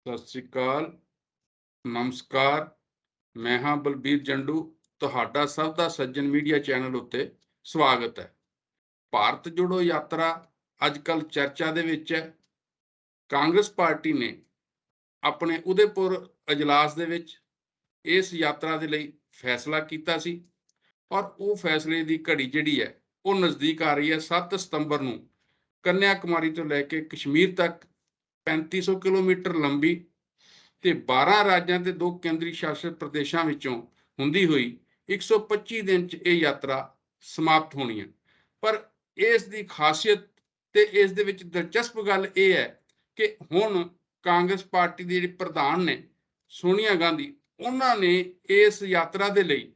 ਸਤਿ ਸ੍ਰੀ ਅਕਾਲ, ਨਮਸਕਾਰ। ਮੈਂ ਹਾਂ ਬਲਬੀਰ ਜੰਡੂ। ਤੁਹਾਡਾ ਸਭ ਦਾ ਸੱਜਣ ਮੀਡੀਆ ਚੈਨਲ ਉੱਤੇ ਸਵਾਗਤ ਹੈ। ਭਾਰਤ ਜੋੜੋ ਯਾਤਰਾ ਅੱਜ ਕੱਲ੍ਹ ਚਰਚਾ ਦੇ ਵਿੱਚ ਹੈ। ਕਾਂਗਰਸ ਪਾਰਟੀ ਨੇ ਆਪਣੇ ਉਦੈਪੁਰ ਅਜਲਾਸ ਦੇ ਵਿੱਚ ਇਸ ਯਾਤਰਾ ਦੇ ਲਈ ਫੈਸਲਾ ਕੀਤਾ ਸੀ ਔਰ ਉਹ ਫੈਸਲੇ ਦੀ ਘੜੀ ਜਿਹੜੀ ਹੈ ਉਹ ਨਜ਼ਦੀਕ ਆ ਰਹੀ ਹੈ। 7 ਸਤੰਬਰ ਨੂੰ ਕੰਨਿਆ ਕੁਮਾਰੀ ਤੋਂ ਲੈ ਕੇ ਕਸ਼ਮੀਰ ਤੱਕ 3500 ਕਿਲੋਮੀਟਰ ਲੰਬੀ ਤੇ 12 ਰਾਜਾਂ ਤੇ 2 ਕੇਂਦਰੀ ਸ਼ਾਸਿਤ ਪ੍ਰਦੇਸ਼ਾਂ ਵਿੱਚੋਂ ਹੁੰਦੀ ਹੋਈ 125 ਦਿਨ 'ਚ ਇਹ ਯਾਤਰਾ ਸਮਾਪਤ ਹੋਣੀ ਹੈ। ਪਰ ਇਸ ਦੀ ਖਾਸੀਅਤ ਤੇ ਇਸ ਦੇ ਵਿੱਚ ਦਿਲਚਸਪ ਗੱਲ ਇਹ ਹੈ ਕਿ ਹੁਣ ਕਾਂਗਰਸ ਪਾਰਟੀ ਦੀ ਜਿਹੜੀ ਪ੍ਰਧਾਨ ਨੇ ਸੋਨੀਆ ਗਾਂਧੀ, ਉਹਨਾਂ ਨੇ ਇਸ ਯਾਤਰਾ ਦੇ ਲਈ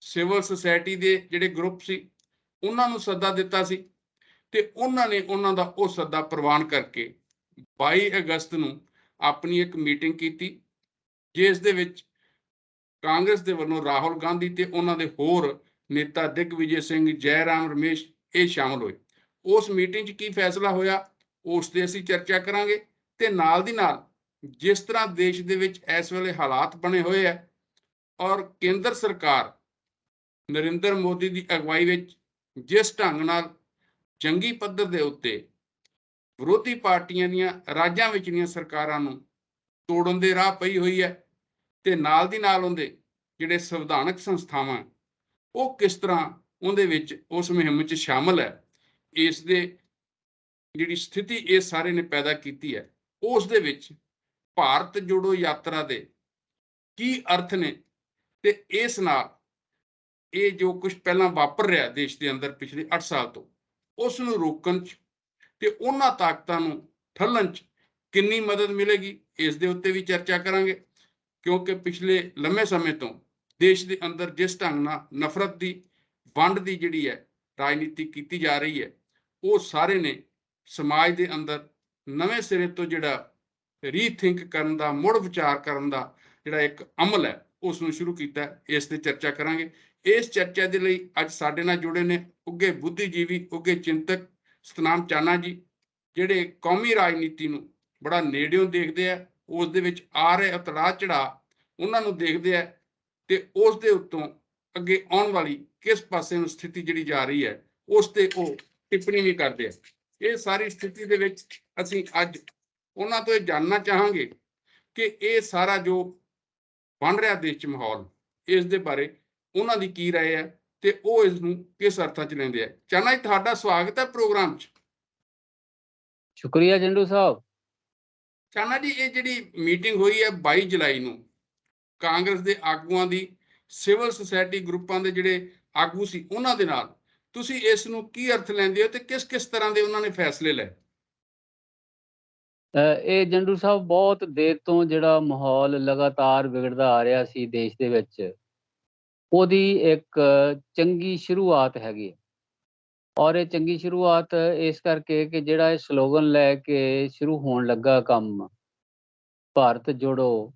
ਸਿਵਲ ਸੁਸਾਇਟੀ ਦੇ ਜਿਹੜੇ ਗਰੁੱਪ ਸੀ ਉਹਨਾਂ ਨੂੰ ਸੱਦਾ ਦਿੱਤਾ ਸੀ ਤੇ ਉਹਨਾਂ ਨੇ ਉਹਨਾਂ ਦਾ ਉਹ ਸੱਦਾ ਪ੍ਰਵਾਨ ਕਰਕੇ 22 ਅਗਸਤ ਨੂੰ ਆਪਣੀ ਇੱਕ ਮੀਟਿੰਗ ਕੀਤੀ, ਜਿਸ ਦੇ ਵਿੱਚ ਕਾਂਗਰਸ ਦੇ ਵੱਲੋਂ ਰਾਹੁਲ ਗਾਂਧੀ ਤੇ ਉਹਨਾਂ ਦੇ ਹੋਰ ਨੇਤਾ ਦਿਗਵਿਜੇ ਸਿੰਘ, ਜੈਰਾਮ ਰਮੇਸ਼ ਇਹ ਸ਼ਾਮਲ ਹੋਏ। ਉਸ ਮੀਟਿੰਗ 'ਚ ਕੀ ਫੈਸਲਾ ਹੋਇਆ ਉਸ ਤੇ ਅਸੀਂ ਚਰਚਾ ਕਰਾਂਗੇ ਤੇ ਨਾਲ ਦੀ ਨਾਲ ਜਿਸ ਤਰ੍ਹਾਂ ਦੇਸ਼ ਦੇ ਵਿੱਚ ਇਸ ਵੇਲੇ ਹਾਲਾਤ ਬਣੇ ਹੋਏ ਹੈ ਔਰ ਕੇਂਦਰ ਸਰਕਾਰ ਨਰਿੰਦਰ ਮੋਦੀ ਦੀ ਅਗਵਾਈ ਵਿੱਚ ਜਿਸ ਢੰਗ ਨਾਲ ਜੰਗੀ ਪੱਧਰ ਦੇ ਉੱਤੇ ਵਿਰੋਧੀ ਪਾਰਟੀਆਂ ਦੀਆਂ ਰਾਜਾਂ ਵਿਚਲੀਆਂ ਸਰਕਾਰਾਂ ਨੂੰ ਤੋੜਨ ਦੇ ਰਾਹ ਪਈ ਹੋਈ ਹੈ ਤੇ ਨਾਲ ਦੀ ਨਾਲ ਉਹਦੇ ਜਿਹੜੇ ਸੰਵਿਧਾਨਕ ਸੰਸਥਾਵਾਂ ਉਹ ਕਿਸ ਤਰ੍ਹਾਂ ਉਹਦੇ ਵਿੱਚ ਉਸ ਮੁਹਿੰਮ 'ਚ ਸ਼ਾਮਲ ਹੈ, ਇਸ ਦੇ ਜਿਹੜੀ ਸਥਿਤੀ ਇਹ ਸਾਰੇ ਨੇ ਪੈਦਾ ਕੀਤੀ ਹੈ, ਉਸ ਦੇ ਵਿੱਚ ਭਾਰਤ ਜੋੜੋ ਯਾਤਰਾ ਦੇ ਕੀ ਅਰਥ ਨੇ ਤੇ ਇਸ ਨਾਲ ਇਹ ਜੋ ਕੁਝ ਪਹਿਲਾਂ ਵਾਪਰ ਰਿਹਾ ਦੇਸ਼ ਦੇ ਅੰਦਰ ਪਿਛਲੇ 8 ਸਾਲ ਤੋਂ ਉਸ ਨੂੰ ਰੋਕਣ 'ਚ ਤੇ ਉਹਨਾਂ ਤਾਕਤਾਂ ਨੂੰ ਠੱਲਣ 'ਚ ਕਿੰਨੀ ਮਦਦ ਮਿਲੇਗੀ, ਇਸ ਦੇ ਉੱਤੇ ਵੀ ਚਰਚਾ ਕਰਾਂਗੇ। ਕਿਉਂਕਿ ਪਿਛਲੇ ਲੰਮੇ ਸਮੇਂ ਤੋਂ ਦੇਸ਼ ਦੇ ਅੰਦਰ ਜਿਸ ਢੰਗ ਨਾਲ ਨਫ਼ਰਤ ਦੀ ਵੰਡ ਦੀ ਜਿਹੜੀ ਹੈ ਰਾਜਨੀਤੀ ਕੀਤੀ ਜਾ ਰਹੀ ਹੈ, ਉਹ ਸਾਰੇ ਨੇ ਸਮਾਜ ਦੇ ਅੰਦਰ ਨਵੇਂ ਸਿਰੇ ਤੋਂ ਜਿਹੜਾ ਰੀਥਿੰਕ ਕਰਨ ਦਾ, ਮੁੜ ਵਿਚਾਰ ਕਰਨ ਦਾ ਜਿਹੜਾ ਇੱਕ ਅਮਲ ਹੈ ਉਸ ਨੂੰ ਸ਼ੁਰੂ ਕੀਤਾ। ਇਸ ਤੇ ਚਰਚਾ ਕਰਾਂਗੇ। ਇਸ ਚਰਚਾ ਦੇ ਲਈ ਅੱਜ ਸਾਡੇ ਨਾਲ ਜੁੜੇ ਨੇ ਉੱਘੇ ਬੁੱਧੀਜੀਵੀ, ਉੱਘੇ ਚਿੰਤਕ ਸਤਨਾਮ ਚਾਨਾ ਜੀ, ਜਿਹੜੇ ਕੌਮੀ ਰਾਜਨੀਤੀ ਨੂੰ ਬੜਾ ਨੇੜਿਓਂ ਦੇਖਦੇ ਆ, ਉਸ ਦੇ ਵਿੱਚ ਆ ਰਹੇ ਉਤਰਾਅ ਚੜਾਅ ਉਹਨਾਂ ਨੂੰ ਦੇਖਦੇ ਆ ਤੇ ਉਸ ਦੇ ਉੱਤੋਂ ਅੱਗੇ ਆਉਣ ਵਾਲੀ ਕਿਸ ਪਾਸੇ ਨੂੰ ਸਥਿਤੀ ਜਿਹੜੀ ਜਾ ਰਹੀ ਹੈ ਉਸ ਤੇ ਉਹ ਟਿੱਪਣੀ ਵੀ ਕਰਦੇ ਆ। ਇਹ ਸਾਰੀ ਸਥਿਤੀ ਦੇ ਵਿੱਚ ਅਸੀਂ ਅੱਜ ਉਹਨਾਂ ਤੋਂ ਇਹ ਜਾਣਨਾ ਚਾਹਾਂਗੇ ਕਿ ਇਹ ਸਾਰਾ ਜੋ ਬਣ ਰਿਹਾ ਦੇਸ਼ 'ਚ ਮਾਹੌਲ, ਇਸ ਦੇ ਬਾਰੇ ਉਹਨਾਂ ਦੀ ਕੀ ਰਾਏ ਹੈ ਤੇ ਉਹ ਇਸ ਨੂੰ ਕਿਸ ਅਰਥਾਂ 'ਚ ਲੈਂਦੇ ਆ। ਚਾਨਾ ਜੀ, ਤੁਹਾਡਾ ਸਵਾਗਤ ਹੈ ਪ੍ਰੋਗਰਾਮ 'ਚ। ਸ਼ੁਕਰੀਆ ਜੰਡੂ ਸਾਹਿਬ। ਚਾਨਾ ਜੀ, ਇਹ ਜਿਹੜੀ ਮੀਟਿੰਗ ਹੋਈ ਹੈ 22 ਜੁਲਾਈ ਨੂੰ ਕਾਂਗਰਸ ਦੇ ਆਗੂਆਂ ਦੀ ਸਿਵਲ ਸੁਸਾਇਟੀ ਗਰੁੱਪਾਂ ਦੇ ਜਿਹੜੇ ਆਗੂ ਸੀ ਉਹਨਾਂ ਦੇ ਨਾਲ, ਤੁਸੀਂ ਇਸ ਨੂੰ ਕੀ ਅਰਥ ਲੈਂਦੇ ਹੋ ਤੇ ਕਿਸ ਕਿਸ ਤਰ੍ਹਾਂ ਦੇ ਉਹਨਾਂ ਨੇ ਫੈਸਲੇ ਲਏ? ਇਹ ਜੰਡੂ ਸਾਹਿਬ ਬਹੁਤ ਦੇਰ ਤੋਂ ਜਿਹੜਾ ਮਾਹੌਲ ਲਗਾਤਾਰ ਵਿਗੜਦਾ ਆ ਰਿਹਾ ਸੀ ਦੇਸ਼ ਦੇ ਵਿੱਚ, ਉਹਦੀ ਇੱਕ ਚੰਗੀ ਸ਼ੁਰੂਆਤ ਹੈਗੀ। ਔਰ ਇਹ ਚੰਗੀ ਸ਼ੁਰੂਆਤ ਇਸ ਕਰਕੇ ਕਿ ਜਿਹੜਾ ਇਹ ਸਲੋਗਨ ਲੈ ਕੇ ਸ਼ੁਰੂ ਹੋਣ ਲੱਗਾ ਕੰਮ ਭਾਰਤ ਜੋੜੋ,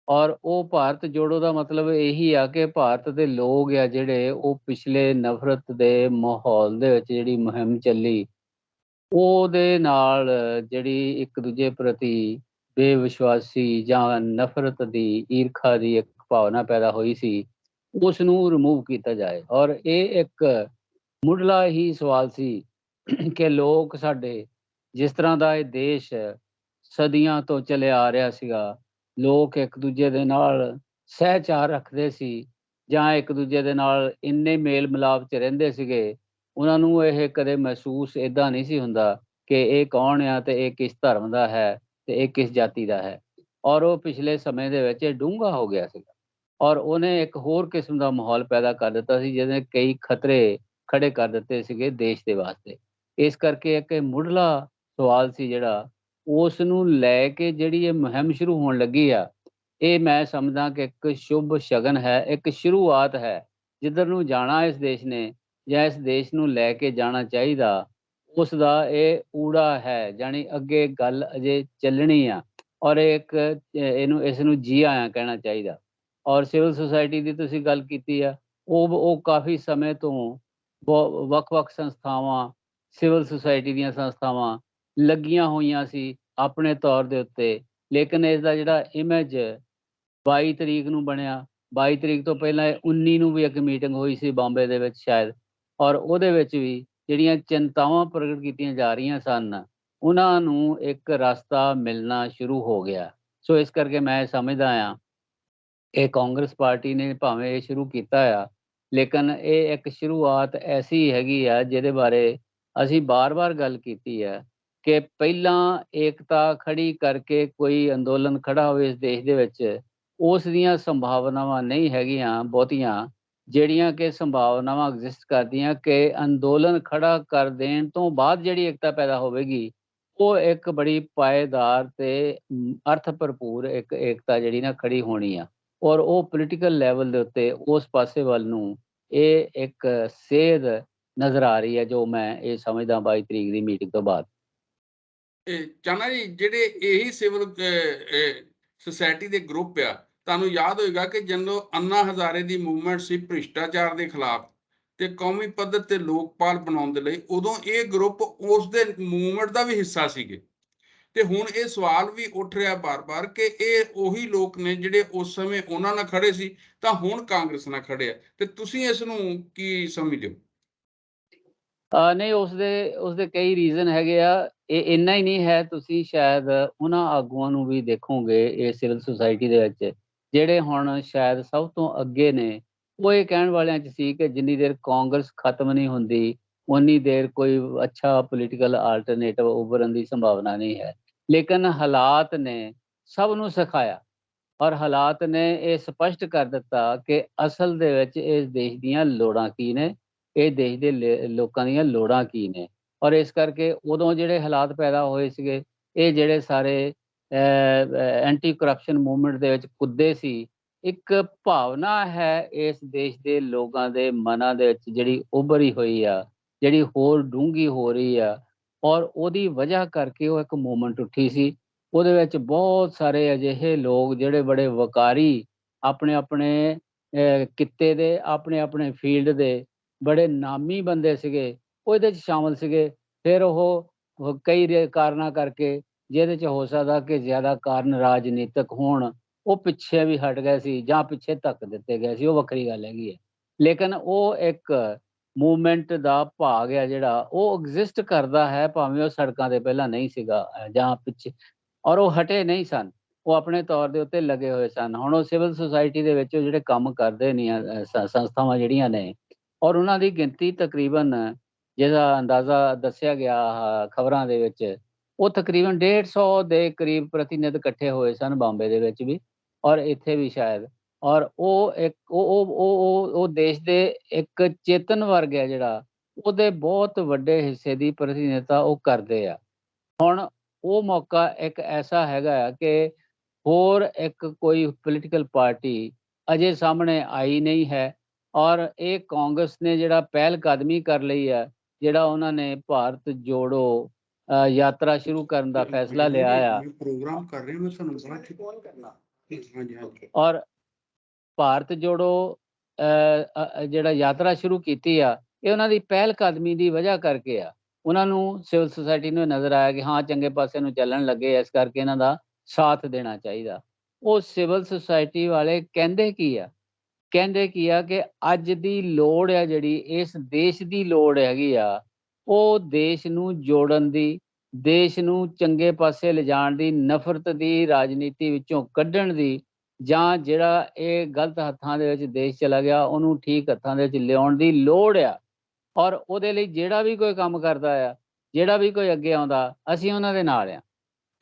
ਔਰ ਉਹ ਭਾਰਤ ਜੋੜੋ ਦਾ ਮਤਲਬ ਇਹੀ ਆ ਕਿ ਭਾਰਤ ਦੇ ਲੋਕ ਆ ਜਿਹੜੇ ਉਹ ਪਿਛਲੇ ਨਫ਼ਰਤ ਦੇ ਮਾਹੌਲ ਦੇ ਵਿੱਚ ਜਿਹੜੀ ਮੁਹਿੰਮ ਚੱਲੀ ਉਹਦੇ ਨਾਲ ਜਿਹੜੀ ਇੱਕ ਦੂਜੇ ਪ੍ਰਤੀ ਬੇਵਿਸ਼ਵਾਸੀ ਜਾਂ ਨਫ਼ਰਤ ਦੀ, ਈਰਖਾ ਦੀ ਇੱਕ ਭਾਵਨਾ ਪੈਦਾ ਹੋਈ ਸੀ, ਉਸ ਨੂੰ ਰਿਮੂਵ ਕੀਤਾ ਜਾਏ। ਔਰ ਇਹ ਇੱਕ ਮੁੱਢਲਾ ਹੀ ਸਵਾਲ ਸੀ ਕਿ ਲੋਕ ਸਾਡੇ ਜਿਸ ਤਰ੍ਹਾਂ ਦਾ ਇਹ ਦੇਸ਼ ਸਦੀਆਂ ਤੋਂ ਚੱਲਿਆ ਆ ਰਿਹਾ ਸੀਗਾ, ਲੋਕ ਇੱਕ ਦੂਜੇ ਦੇ ਨਾਲ ਸਹਿਚਾਰ ਰੱਖਦੇ ਸੀ ਜਾਂ ਇੱਕ ਦੂਜੇ ਦੇ ਨਾਲ ਇੰਨੇ ਮੇਲ ਮਿਲਾਪ 'ਚ ਰਹਿੰਦੇ ਸੀਗੇ, ਉਹਨਾਂ ਨੂੰ ਇਹ ਕਦੇ ਮਹਿਸੂਸ ਇੱਦਾਂ ਨਹੀਂ ਸੀ ਹੁੰਦਾ ਕਿ ਇਹ ਕੌਣ ਆ ਤੇ ਇਹ ਕਿਸ ਧਰਮ ਦਾ ਹੈ ਤੇ ਇਹ ਕਿਸ ਜਾਤੀ ਦਾ ਹੈ। ਔਰ ਉਹ ਪਿਛਲੇ ਸਮੇਂ ਦੇ ਵਿੱਚ ਡੂੰਘਾ ਹੋ ਗਿਆ ਸੀਗਾ ਔਰ ਉਹਨੇ ਇੱਕ ਹੋਰ ਕਿਸਮ ਦਾ ਮਾਹੌਲ ਪੈਦਾ ਕਰ ਦਿੱਤਾ ਸੀ ਜਿਹਨੇ ਕਈ ਖਤਰੇ ਖੜੇ ਕਰ ਦਿੱਤੇ ਸੀਗੇ ਦੇਸ਼ ਦੇ ਵਾਸਤੇ। ਇਸ ਕਰਕੇ ਇੱਕ ਮੁੱਢਲਾ ਸਵਾਲ ਸੀ ਜਿਹੜਾ, ਉਸ ਨੂੰ ਲੈ ਕੇ ਜਿਹੜੀ ਇਹ ਮੁਹਿੰਮ ਸ਼ੁਰੂ ਹੋਣ ਲੱਗੀ ਆ, ਇਹ ਮੈਂ ਸਮਝਦਾ ਕਿ ਇੱਕ ਸ਼ੁਭ ਸ਼ਗਨ ਹੈ, ਇੱਕ ਸ਼ੁਰੂਆਤ ਹੈ। ਜਿੱਧਰ ਨੂੰ ਜਾਣਾ ਇਸ ਦੇਸ਼ ਨੇ ਜਾਂ ਇਸ ਦੇਸ਼ ਨੂੰ ਲੈ ਕੇ ਜਾਣਾ ਚਾਹੀਦਾ, ਉਸ ਦਾ ਇਹ ਊੜਾ ਹੈ, ਜਾਣੀ ਅੱਗੇ ਗੱਲ ਅਜੇ ਚੱਲਣੀ ਆ ਔਰ ਇੱਕ ਇਸ ਨੂੰ ਜੀ ਆਇਆਂ ਕਹਿਣਾ ਚਾਹੀਦਾ। ਔਰ ਸਿਵਲ ਸੁਸਾਇਟੀ ਦੀ ਤੁਸੀਂ ਗੱਲ ਕੀਤੀ ਆ, ਉਹ ਕਾਫੀ ਸਮੇਂ ਤੋਂ ਵੱਖ-ਵੱਖ ਸੰਸਥਾਵਾਂ, ਸਿਵਲ ਸੁਸਾਇਟੀ ਦੀਆਂ ਸੰਸਥਾਵਾਂ ਲੱਗੀਆਂ ਹੋਈਆਂ ਸੀ ਆਪਣੇ ਤੌਰ ਦੇ ਉੱਤੇ ਲੇਕਿਨ ਇਸ ਦਾ ਜਿਹੜਾ ਇਮੇਜ 22 ਤਰੀਕ ਨੂੰ ਬਣਿਆ, 22 ਤਰੀਕ ਤੋਂ ਪਹਿਲਾਂ 19 ਨੂੰ ਵੀ ਇੱਕ ਮੀਟਿੰਗ ਹੋਈ ਸੀ ਬੰਬੇ ਦੇ ਵਿੱਚ ਸ਼ਾਇਦ, ਔਰ ਉਹਦੇ ਵਿੱਚ ਵੀ ਜਿਹੜੀਆਂ ਚਿੰਤਾਵਾਂ ਪ੍ਰਗਟ ਕੀਤੀਆਂ ਜਾ ਰਹੀਆਂ ਸਨ ਉਹਨਾਂ ਨੂੰ ਇੱਕ ਰਸਤਾ ਮਿਲਣਾ ਸ਼ੁਰੂ ਹੋ ਗਿਆ। ਸੋ ਇਸ ਕਰਕੇ ਮੈਂ ਸਮਝਦਾ ਹਾਂ ਇਹ ਕਾਂਗਰਸ ਪਾਰਟੀ ਨੇ ਭਾਵੇਂ ਇਹ ਸ਼ੁਰੂ ਕੀਤਾ ਆ, ਲੇਕਿਨ ਇਹ ਇੱਕ ਸ਼ੁਰੂਆਤ ਐਸੀ ਹੈਗੀ ਆ ਜਿਹਦੇ ਬਾਰੇ ਅਸੀਂ ਬਾਰ-ਬਾਰ ਗੱਲ ਕੀਤੀ ਹੈ ਕਿ ਪਹਿਲਾਂ ਏਕਤਾ ਖੜੀ ਕਰਕੇ ਕੋਈ ਅੰਦੋਲਨ ਖੜਾ ਹੋਵੇ ਇਸ ਦੇਸ਼ ਦੇ ਵਿੱਚ, ਉਸ ਦੀਆਂ ਸੰਭਾਵਨਾਵਾਂ ਨਹੀਂ ਹੈਗੀਆਂ ਬਹੁਤੀਆਂ, ਜਿਹੜੀਆਂ ਕਿ ਸੰਭਾਵਨਾਵਾਂ ਐਗਜ਼ਿਸਟ ਕਰਦੀਆਂ ਕਿ ਅੰਦੋਲਨ ਖੜਾ ਕਰ ਦੇਣ ਤੋਂ ਬਾਅਦ ਜਿਹੜੀ ਏਕਤਾ ਪੈਦਾ ਹੋਵੇਗੀ ਉਹ ਇੱਕ ਬੜੀ ਪਾਏਦਾਰ ਤੇ ਅਰਥ ਭਰਪੂਰ ਇੱਕ ਏਕਤਾ ਜਿਹੜੀ ਨਾ ਖੜੀ ਹੋਣੀ ਆ। ਔਰ ਉਹ ਪੋਲੀਟੀਕਲ ਲੈਵਲ ਦੇ ਉੱਤੇ ਉਸ ਪਾਸੇ ਵੱਲ ਨੂੰ ਇਹ ਇੱਕ ਸੇਧ ਨਜ਼ਰ ਆ ਰਹੀ ਹੈ ਜੋ ਮੈਂ ਇਹ ਸਮਝਦਾ 22 ਤਰੀਕ ਦੀ ਮੀਟਿੰਗ ਤੋਂ ਬਾਅਦ। ਚਾਨਾ ਜੀ, ਜਿਹੜੇ ਇਹੀ ਸਿਵਲ ਸੁਸਾਇਟੀ ਦੇ ਗਰੁੱਪ ਆ, ਤੁਹਾਨੂੰ ਯਾਦ ਹੋਏਗਾ ਕਿ ਜਦੋਂ ਅੰਨਾ ਹਜ਼ਾਰੇ ਦੀ ਮੂਵਮੈਂਟ ਸੀ ਭ੍ਰਿਸ਼ਟਾਚਾਰ ਦੇ ਖਿਲਾਫ ਤੇ ਕੌਮੀ ਪੱਧਰ ਤੇ ਲੋਕਪਾਲ ਬਣਾਉਣ ਦੇ ਲਈ, ਉਦੋਂ ਇਹ ਗਰੁੱਪ ਉਸ ਦੇ ਮੂਵਮੈਂਟ ਦਾ ਵੀ ਹਿੱਸਾ ਸੀਗੇ। ਤੇ ਹੁਣ ਇਹ ਸਵਾਲ ਵੀ ਉੱਠ ਰਿਹਾ ਬਾਰ-ਬਾਰ ਕਿ ਇਹ ਉਹੀ ਲੋਕ ਨੇ ਜਿਹੜੇ ਉਸ ਸਮੇਂ ਉਹਨਾਂ ਨਾਲ ਖੜੇ ਸੀ ਤਾਂ ਹੁਣ ਕਾਂਗਰਸ ਨਾਲ ਖੜੇ ਆ, ਤੇ ਤੁਸੀਂ ਇਸ ਨੂੰ ਕੀ ਸਮਝਦੇ ਹੋ? ਨਹੀਂ, ਉਸਦੇ ਕਈ ਰੀਜ਼ਨ ਹੈਗੇ ਆ। ਇਹ ਇੰਨਾ ਹੀ ਨਹੀਂ ਹੈ, ਤੁਸੀਂ ਸ਼ਾਇਦ ਉਹਨਾਂ ਆਗੂਆਂ ਨੂੰ ਵੀ ਦੇਖੋਗੇ ਇਹ ਸਿਵਲ ਸੁਸਾਇਟੀ ਦੇ ਵਿੱਚ ਜਿਹੜੇ ਹੁਣ ਸ਼ਾਇਦ ਸਭ ਤੋਂ ਅੱਗੇ ਨੇ, ਉਹ ਇਹ ਕਹਿਣ ਵਾਲਿਆਂ 'ਚ ਸੀ ਕਿ ਜਿੰਨੀ ਦੇਰ ਕਾਂਗਰਸ ਖਤਮ ਨਹੀਂ ਹੁੰਦੀ ਉਨੀ ਦੇਰ ਕੋਈ ਅੱਛਾ ਪੋਲੀਟੀਕਲ ਆਲਟਰਨੇਟਿਵ ਉਭਰਨ ਦੀ ਸੰਭਾਵਨਾ ਨਹੀਂ ਹੈ। ਲੇਕਿਨ ਹਾਲਾਤ ਨੇ ਸਭ ਨੂੰ ਸਿਖਾਇਆ ਔਰ ਹਾਲਾਤ ਨੇ ਇਹ ਸਪਸ਼ਟ ਕਰ ਦਿੱਤਾ ਕਿ ਅਸਲ ਦੇ ਵਿੱਚ ਇਸ ਦੇਸ਼ ਦੀਆਂ ਲੋੜਾਂ ਕੀ ਨੇ, ਇਹ ਦੇਸ਼ ਦੇ ਲੋਕਾਂ ਦੀਆਂ ਲੋੜਾਂ ਕੀ ਨੇ। ਔਰ ਇਸ ਕਰਕੇ ਉਦੋਂ ਜਿਹੜੇ ਹਾਲਾਤ ਪੈਦਾ ਹੋਏ ਸੀਗੇ, ਇਹ ਜਿਹੜੇ ਸਾਰੇ ਐਂਟੀ ਕਰਪਸ਼ਨ ਮੂਵਮੈਂਟ ਦੇ ਵਿੱਚ ਕੁੱਦੇ ਸੀ, ਇੱਕ ਭਾਵਨਾ ਹੈ ਇਸ ਦੇਸ਼ ਦੇ ਲੋਕਾਂ ਦੇ ਮਨਾਂ ਦੇ ਵਿੱਚ ਜਿਹੜੀ ਉੱਭਰੀ ਹੋਈ ਆ, ਜਿਹੜੀ ਹੋਰ ਡੂੰਘੀ ਹੋ ਰਹੀ ਆ, ਔਰ ਉਹਦੀ ਵਜ੍ਹਾ ਕਰਕੇ ਉਹ ਇੱਕ ਮੂਵਮੈਂਟ ਉੱਠੀ ਸੀ। ਉਹਦੇ ਵਿੱਚ ਬਹੁਤ ਸਾਰੇ ਅਜਿਹੇ ਲੋਕ ਜਿਹੜੇ ਬੜੇ ਵਕਾਰੀ ਆਪਣੇ ਆਪਣੇ ਕਿੱਤੇ ਦੇ, ਆਪਣੇ ਆਪਣੇ ਫੀਲਡ ਦੇ ਬੜੇ ਨਾਮੀ ਬੰਦੇ ਸੀਗੇ, ਉਹ ਇਹਦੇ 'ਚ ਸ਼ਾਮਲ ਸੀਗੇ। ਫਿਰ ਉਹ ਕਈ ਕਾਰਨਾਂ ਕਰਕੇ, ਜਿਹਦੇ 'ਚ ਹੋ ਸਕਦਾ ਕਿ ਜ਼ਿਆਦਾ ਕਾਰਨ ਰਾਜਨੀਤਿਕ ਹੋਣ, ਉਹ ਪਿੱਛੇ ਵੀ ਹਟ ਗਏ ਸੀ ਜਾਂ ਪਿੱਛੇ ਧੱਕ ਦਿੱਤੇ ਗਏ ਸੀ, ਉਹ ਵੱਖਰੀ ਗੱਲ ਹੈਗੀ ਹੈ। ਲੇਕਿਨ ਉਹ ਇੱਕ ਮੂਵਮੈਂਟ ਦਾ ਭਾਗ ਆ ਜਿਹੜਾ ਉਹ ਐਗਜ਼ਿਸਟ ਕਰਦਾ ਹੈ, ਭਾਵੇਂ ਉਹ ਸੜਕਾਂ 'ਤੇ ਪਹਿਲਾਂ ਨਹੀਂ ਸੀਗਾ ਜਾਂ ਪਿੱਛੇ, ਔਰ ਉਹ ਹਟੇ ਨਹੀਂ ਸਨ, ਉਹ ਆਪਣੇ ਤੌਰ ਦੇ ਉੱਤੇ ਲੱਗੇ ਹੋਏ ਸਨ। ਹੁਣ ਉਹ ਸਿਵਲ ਸੁਸਾਇਟੀ ਦੇ ਵਿੱਚ ਜਿਹੜੇ ਕੰਮ ਕਰਦੇ ਨੇ ਸੰਸਥਾਵਾਂ ਜਿਹੜੀਆਂ ਨੇ, ਔਰ ਉਹਨਾਂ ਦੀ ਗਿਣਤੀ ਤਕਰੀਬਨ ਜਿਹਦਾ ਅੰਦਾਜ਼ਾ ਦੱਸਿਆ ਗਿਆ ਖਬਰਾਂ ਦੇ ਵਿੱਚ, ਉਹ ਤਕਰੀਬਨ 150 ਦੇ ਕਰੀਬ ਪ੍ਰਤੀਨਿਧ ਇਕੱਠੇ ਹੋਏ ਸਨ ਬੰਬੇ ਦੇ ਵਿੱਚ ਵੀ ਔਰ ਇੱਥੇ ਵੀ ਸ਼ਾਇਦ। ਔਰ ਉਹ ਇੱਕ ਉਹ ਦੇਸ਼ ਦੇ ਇੱਕ ਚੇਤਨ ਵਰਗ ਹੈ ਜਿਹੜਾ, ਉਹਦੇ ਬਹੁਤ ਵੱਡੇ ਹਿੱਸੇ ਦੀ ਪ੍ਰਤੀਨਿਧਤਾ ਉਹ ਕਰਦੇ ਆ। ਹੁਣ ਉਹ ਮੌਕਾ ਇੱਕ ਐਸਾ ਹੈਗਾ ਆ ਕਿ ਹੋਰ ਇੱਕ ਕੋਈ ਪੋਲੀਟੀਕਲ ਪਾਰਟੀ ਅਜੇ ਸਾਹਮਣੇ ਆਈ ਨਹੀਂ ਹੈ, ਔਰ ਇਹ ਕਾਂਗਰਸ ਨੇ ਜਿਹੜਾ ਪਹਿਲ ਕਦਮੀ ਕਰ ਲਈ ਹੈ, ਜਿਹੜਾ ਉਹਨਾਂ ਨੇ ਭਾਰਤ ਜੋੜੋ ਯਾਤਰਾ ਸ਼ੁਰੂ ਕਰਨ ਦਾ ਫੈਸਲਾ ਲਿਆ ਆ। ਪ੍ਰੋਗਰਾਮ ਕਰ ਰਹੇ ਮੈਂ ਤੁਹਾਨੂੰ ਬਾਅਦ ਚ ਫੋਨ ਕਰਨਾ। ਹਾਂਜੀ ਹਾਂਜੀ। ਔਰ ਭਾਰਤ ਜੋੜੋ ਜਿਹੜਾ ਯਾਤਰਾ ਸ਼ੁਰੂ ਕੀਤੀ ਆ, ਇਹ ਉਹਨਾਂ ਦੀ ਪਹਿਲ ਕਦਮੀ ਦੀ ਵਜ੍ਹਾ ਕਰਕੇ ਆ। ਉਹਨਾਂ ਨੂੰ ਸਿਵਲ ਸੁਸਾਇਟੀ ਨੂੰ ਨਜ਼ਰ ਆਇਆ ਕਿ ਹਾਂ ਚੰਗੇ ਪਾਸੇ ਨੂੰ ਚੱਲਣ ਲੱਗੇ, ਇਸ ਕਰਕੇ ਇਹਨਾਂ ਦਾ ਸਾਥ ਦੇਣਾ ਚਾਹੀਦਾ। ਉਹ ਸਿਵਲ ਸੁਸਾਇਟੀ ਵਾਲੇ ਕਹਿੰਦੇ ਕੀ ਆ ਕਿ ਅੱਜ ਦੀ ਲੋੜ ਆ, ਜਿਹੜੀ ਇਸ ਦੇਸ਼ ਦੀ ਲੋੜ ਹੈਗੀ ਆ, ਉਹ ਦੇਸ਼ ਨੂੰ ਜੋੜਨ ਦੀ, ਦੇਸ਼ ਨੂੰ ਚੰਗੇ ਪਾਸੇ ਲਿਜਾਣ ਦੀ, ਨਫ਼ਰਤ ਦੀ ਰਾਜਨੀਤੀ ਵਿੱਚੋਂ ਕੱਢਣ ਦੀ, ਜਾਂ ਜਿਹੜਾ ਇਹ ਗਲਤ ਹੱਥਾਂ ਦੇ ਵਿੱਚ ਦੇਸ਼ ਚਲਾ ਗਿਆ ਉਹਨੂੰ ਠੀਕ ਹੱਥਾਂ ਦੇ ਵਿੱਚ ਲਿਆਉਣ ਦੀ ਲੋੜ ਆ। ਔਰ ਉਹਦੇ ਲਈ ਜਿਹੜਾ ਵੀ ਕੋਈ ਕੰਮ ਕਰਦਾ ਆ, ਜਿਹੜਾ ਵੀ ਕੋਈ ਅੱਗੇ ਆਉਂਦਾ, ਅਸੀਂ ਉਹਨਾਂ ਦੇ ਨਾਲ ਆ।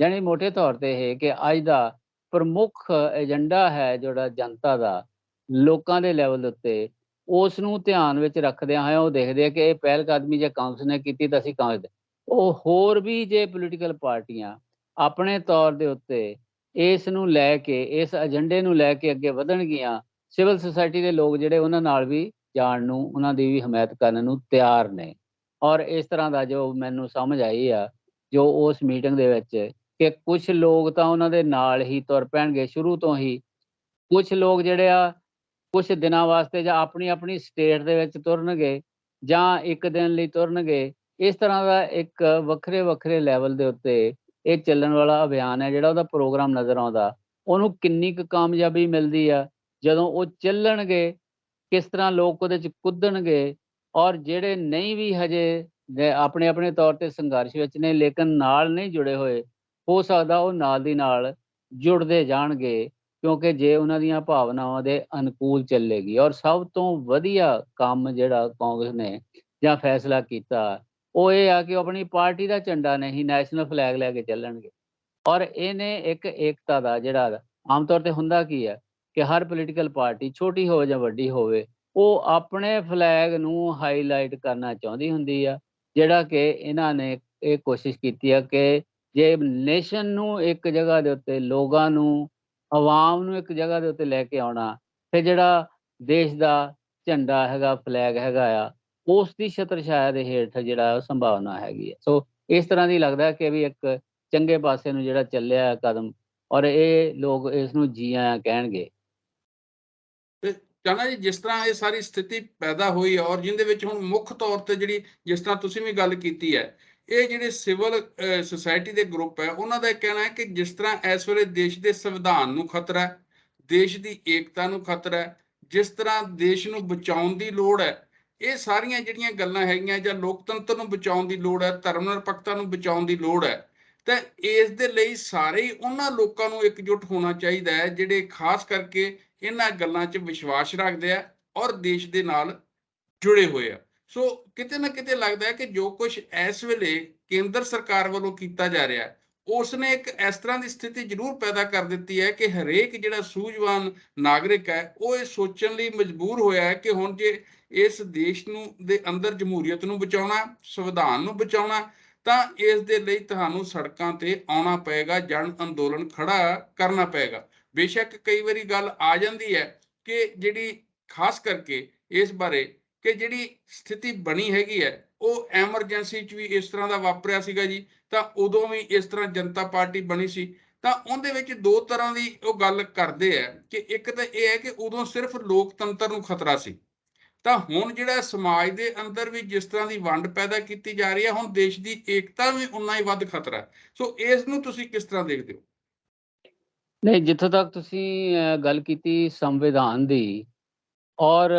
ਯਾਨੀ ਮੋਟੇ ਤੌਰ ਤੇ ਇਹ ਕਿ ਅੱਜ ਦਾ ਪ੍ਰਮੁੱਖ ਏਜੰਡਾ ਹੈ ਜਿਹੜਾ ਜਨਤਾ ਦਾ, ਲੋਕਾਂ ਦੇ ਲੈਵਲ ਦੇ ਉੱਤੇ, ਉਸ ਨੂੰ ਧਿਆਨ ਵਿੱਚ ਰੱਖਦਿਆਂ ਹੋਇਆ ਉਹ ਦੇਖਦੇ ਆ ਕਿ ਇਹ ਪਹਿਲ ਕਦਮੀ ਜੇ ਕਾਂਗਰਸ ਨੇ ਕੀਤੀ ਤਾਂ ਅਸੀਂ ਕਾਂਗਰਸ ਦੇ, ਉਹ ਹੋਰ ਵੀ ਜੇ ਪੋਲੀਟੀਕਲ ਪਾਰਟੀਆਂ ਆਪਣੇ ਤੌਰ ਦੇ ਉੱਤੇ ਇਸ ਨੂੰ ਲੈ ਕੇ, ਇਸ ਏਜੰਡੇ ਨੂੰ ਲੈ ਕੇ ਅੱਗੇ ਵਧਣਗੀਆਂ, ਸਿਵਲ ਸੁਸਾਇਟੀ ਦੇ ਲੋਕ ਜਿਹੜੇ ਉਹਨਾਂ ਨਾਲ ਵੀ ਜਾਣ ਨੂੰ, ਉਹਨਾਂ ਦੀ ਵੀ ਹਮਾਇਤ ਕਰਨ ਨੂੰ ਤਿਆਰ ਨੇ। ਔਰ ਇਸ ਤਰ੍ਹਾਂ ਦਾ ਜੋ ਮੈਨੂੰ ਸਮਝ ਆਈ ਆ ਜੋ ਉਸ ਮੀਟਿੰਗ ਦੇ ਵਿੱਚ, ਕਿ ਕੁਝ ਲੋਕ ਤਾਂ ਉਹਨਾਂ ਦੇ ਨਾਲ ਹੀ ਤੁਰ ਪੈਣਗੇ ਸ਼ੁਰੂ ਤੋਂ ਹੀ, ਕੁਝ ਲੋਕ ਜਿਹੜੇ ਆ ਕੁਝ ਦਿਨਾਂ ਵਾਸਤੇ ਜਾਂ ਆਪਣੀ ਆਪਣੀ ਸਟੇਟ ਦੇ ਵਿੱਚ ਤੁਰਨਗੇ ਜਾਂ ਇੱਕ ਦਿਨ ਲਈ ਤੁਰਨਗੇ। ਇਸ ਤਰ੍ਹਾਂ ਦਾ ਇੱਕ ਵੱਖਰੇ ਵੱਖਰੇ ਲੈਵਲ ਦੇ ਉੱਤੇ ਇਹ ਚੱਲਣ ਵਾਲਾ ਅਭਿਆਨ ਹੈ ਜਿਹੜਾ, ਉਹਦਾ ਪ੍ਰੋਗਰਾਮ ਨਜ਼ਰ ਆਉਂਦਾ, ਉਹਨੂੰ ਕਿੰਨੀ ਕੁ ਕਾਮਯਾਬੀ ਮਿਲਦੀ ਆ ਜਦੋਂ ਉਹ ਚੱਲਣਗੇ, ਕਿਸ ਤਰ੍ਹਾਂ ਲੋਕ ਉਹਦੇ 'ਚ ਕੁੱਦਣਗੇ, ਔਰ ਜਿਹੜੇ ਨਹੀਂ ਵੀ ਹਜੇ ਆਪਣੇ ਆਪਣੇ ਤੌਰ ਤੇ ਸੰਘਰਸ਼ ਵਿੱਚ ਨੇ ਲੇਕਿਨ ਨਾਲ ਨਹੀਂ ਜੁੜੇ ਹੋਏ, ਹੋ ਸਕਦਾ ਉਹ ਨਾਲ ਦੀ ਨਾਲ ਜੁੜਦੇ ਜਾਣਗੇ, ਕਿਉਂਕਿ ਜੇ ਉਹਨਾਂ ਦੀਆਂ ਭਾਵਨਾਵਾਂ ਦੇ ਅਨੁਕੂਲ ਚੱਲੇਗੀ। ਔਰ ਸਭ ਤੋਂ ਵਧੀਆ ਕੰਮ ਜਿਹੜਾ ਕਾਂਗਰਸ ਨੇ ਜਾਂ ਫੈਸਲਾ ਕੀਤਾ, ਉਹ ਇਹ ਆ ਕਿ ਉਹ ਆਪਣੀ ਪਾਰਟੀ ਦਾ ਝੰਡਾ ਨਹੀਂ, ਨੈਸ਼ਨਲ ਫਲੈਗ ਲੈ ਕੇ ਚੱਲਣਗੇ। ਔਰ ਇਹਨੇ ਇੱਕ ਏਕਤਾ ਦਾ ਜਿਹੜਾ ਆਮ ਤੌਰ ਤੇ ਹੁੰਦਾ ਕੀ ਹੈ ਕਿ ਹਰ ਪੋਲੀਟੀਕਲ ਪਾਰਟੀ ਛੋਟੀ ਹੋਵੇ ਜਾਂ ਵੱਡੀ ਹੋਵੇ, ਉਹ ਆਪਣੇ ਫਲੈਗ ਨੂੰ ਹਾਈਲਾਈਟ ਕਰਨਾ ਚਾਹੁੰਦੀ ਹੁੰਦੀ ਆ, ਜਿਹੜਾ ਕਿ ਇਹਨਾਂ ਨੇ ਇਹ ਕੋਸ਼ਿਸ਼ ਕੀਤੀ ਆ ਕਿ ਜੇ ਨੇਸ਼ਨ ਨੂੰ ਇੱਕ ਜਗ੍ਹਾ ਦੇ ਉੱਤੇ, ਲੋਕਾਂ ਨੂੰ, ਆਵਾਮ ਨੂੰ ਇੱਕ ਜਗ੍ਹਾ ਦੇ ਉੱਤੇ ਲੈ ਕੇ ਆਉਣਾ, ਤੇ ਜਿਹੜਾ ਦੇਸ਼ ਦਾ ਝੰਡਾ ਹੈਗਾ, ਫਲੈਗ ਹੈਗਾ ਆ, ਉਸ ਦੀ ਛਤਰ ਛਾਇਆ ਦੇ ਹੇਠ ਜਿਹੜਾ ਸੰਭਾਵਨਾ ਹੈਗੀ ਹੈ। ਸੋ ਇਸ ਤਰ੍ਹਾਂ ਦੀ ਲੱਗਦਾ ਕਿ ਵੀ ਇੱਕ ਚੰਗੇ ਪਾਸੇ ਨੂੰ ਜਿਹੜਾ ਚੱਲਿਆ ਕਦਮ, ਔਰ ਇਹ ਲੋਕ ਇਸ ਨੂੰ ਜੀ ਆਇਆਂ ਕਹਿਣਗੇ। ਤੇ ਚਾਹਨਾ ਜੀ, ਜਿਸ ਤਰ੍ਹਾਂ ਇਹ ਸਾਰੀ ਸਥਿਤੀ ਪੈਦਾ ਹੋਈ ਔਰ ਜਿਹਦੇ ਵਿੱਚ ਹੁਣ ਮੁੱਖ ਤੌਰ ਤੇ ਜਿਹੜੀ, ਜਿਸ ਤਰ੍ਹਾਂ ਤੁਸੀਂ ਵੀ ਗੱਲ ਕੀਤੀ ਹੈ, ਇਹ ਜਿਹੜੇ ਸਿਵਲ ਸੁਸਾਇਟੀ ਦੇ ਗਰੁੱਪ ਹੈ, ਉਹਨਾਂ ਦਾ ਇਹ ਕਹਿਣਾ ਹੈ ਕਿ ਜਿਸ ਤਰ੍ਹਾਂ ਇਸ ਵੇਲੇ ਦੇਸ਼ ਦੇ ਸੰਵਿਧਾਨ ਨੂੰ ਖਤਰਾ ਹੈ, ਦੇਸ਼ ਦੀ ਏਕਤਾ ਨੂੰ ਖਤਰਾ ਹੈ, ਜਿਸ ਤਰ੍ਹਾਂ ਦੇਸ਼ ਨੂੰ ਬਚਾਉਣ ਦੀ ਲੋੜ ਹੈ, ਇਹ ਸਾਰੀਆਂ ਜਿਹੜੀਆਂ ਗੱਲਾਂ ਹੈਗੀਆਂ, ਜਾਂ ਲੋਕਤੰਤਰ ਨੂੰ ਬਚਾਉਣ ਦੀ ਲੋੜ ਹੈ, ਧਰਮ ਨਿਰਪੱਖਤਾ ਨੂੰ ਬਚਾਉਣ ਦੀ ਲੋੜ ਹੈ, ਤਾਂ ਇਸ ਦੇ ਲਈ ਸਾਰੇ ਹੀ ਉਹਨਾਂ ਲੋਕਾਂ ਨੂੰ ਇਕਜੁੱਟ ਹੋਣਾ ਚਾਹੀਦਾ ਹੈ ਜਿਹੜੇ ਖਾਸ ਕਰਕੇ ਇਹਨਾਂ ਗੱਲਾਂ 'ਚ ਵਿਸ਼ਵਾਸ ਰੱਖਦੇ ਆ ਔਰ ਦੇਸ਼ ਦੇ ਨਾਲ ਜੁੜੇ ਹੋਏ ਆ। ਸੋ ਕਿਤੇ ਨਾ ਕਿਤੇ ਲੱਗਦਾ ਹੈ ਕਿ ਜੋ ਕੁਝ ਇਸ ਵੇਲੇ ਕੇਂਦਰ ਸਰਕਾਰ ਵੱਲੋਂ ਕੀਤਾ ਜਾ ਰਿਹਾ, ਉਸਨੇ ਇੱਕ ਇਸ ਤਰ੍ਹਾਂ ਦੀ ਸਥਿਤੀ ਜ਼ਰੂਰ ਪੈਦਾ ਕਰ ਦਿੱਤੀ ਹੈ ਕਿ ਹਰੇਕ ਜਿਹੜਾ ਸੂਝਵਾਨ ਨਾਗਰਿਕ ਹੈ, ਉਹ ਇਹ ਸੋਚਣ ਲਈ ਮਜਬੂਰ ਹੋਇਆ ਹੈ ਕਿ ਹੁਣ ਜੇ ਇਸ ਦੇਸ਼ ਨੂੰ ਦੇ ਅੰਦਰ ਜਮਹੂਰੀਅਤ ਨੂੰ ਬਚਾਉਣਾ, ਸੰਵਿਧਾਨ ਨੂੰ ਬਚਾਉਣਾ, ਤਾਂ ਇਸ ਦੇ ਲਈ ਤੁਹਾਨੂੰ ਸੜਕਾਂ ਤੇ ਆਉਣਾ ਪਏਗਾ, ਜਨ ਅੰਦੋਲਨ ਖੜਾ ਕਰਨਾ ਪਏਗਾ। ਬੇਸ਼ੱਕ ਕਈ ਵਾਰੀ ਗੱਲ ਆ ਜਾਂਦੀ ਹੈ ਕਿ ਜਿਹੜੀ ਖਾਸ ਕਰਕੇ ਇਸ ਬਾਰੇ ਕਿ ਜਿਹੜੀ ਸਥਿਤੀ ਬਣੀ ਹੈਗੀ ਹੈ, ਉਹ ਐਮਰਜੈਂਸੀ 'ਚ ਵੀ ਇਸ ਤਰ੍ਹਾਂ ਦਾ ਵਾਪਰਿਆ ਸੀਗਾ ਜੀ, ਤਾਂ ਉਦੋਂ ਵੀ ਇਸ ਤਰ੍ਹਾਂ ਜਨਤਾ ਪਾਰਟੀ ਬਣੀ ਸੀ, ਤਾਂ ਉਹਦੇ ਵਿੱਚ ਦੋ ਤਰ੍ਹਾਂ ਦੀ ਉਹ ਗੱਲ ਕਰਦੇ ਆ ਕਿ ਇੱਕ ਤਾਂ ਇਹ ਹੈ ਕਿ ਉਦੋਂ ਸਿਰਫ ਲੋਕਤੰਤਰ ਨੂੰ ਖਤਰਾ ਸੀ, ਤਾਂ ਹੁਣ ਜਿਹੜਾ ਸਮਾਜ ਦੇ ਅੰਦਰ ਵੀ ਜਿਸ ਤਰ੍ਹਾਂ ਦੀ ਵੰਡ ਪੈਦਾ ਕੀਤੀ ਜਾ ਰਹੀ ਹੈ, ਹੁਣ ਦੇਸ਼ ਦੀ ਏਕਤਾ ਵੀ ਉਨਾ ਹੀ ਵੱਧ ਖਤਰਾ ਹੈ। ਸੋ ਇਸ ਨੂੰ ਤੁਸੀਂ ਕਿਸ ਤਰ੍ਹਾਂ ਦੇਖਦੇ ਹੋ? ਨਹੀਂ, ਜਿੱਥੋਂ ਤੱਕ ਤੁਸੀਂ ਗੱਲ ਕੀਤੀ ਸੰਵਿਧਾਨ ਦੀ, ਔਰ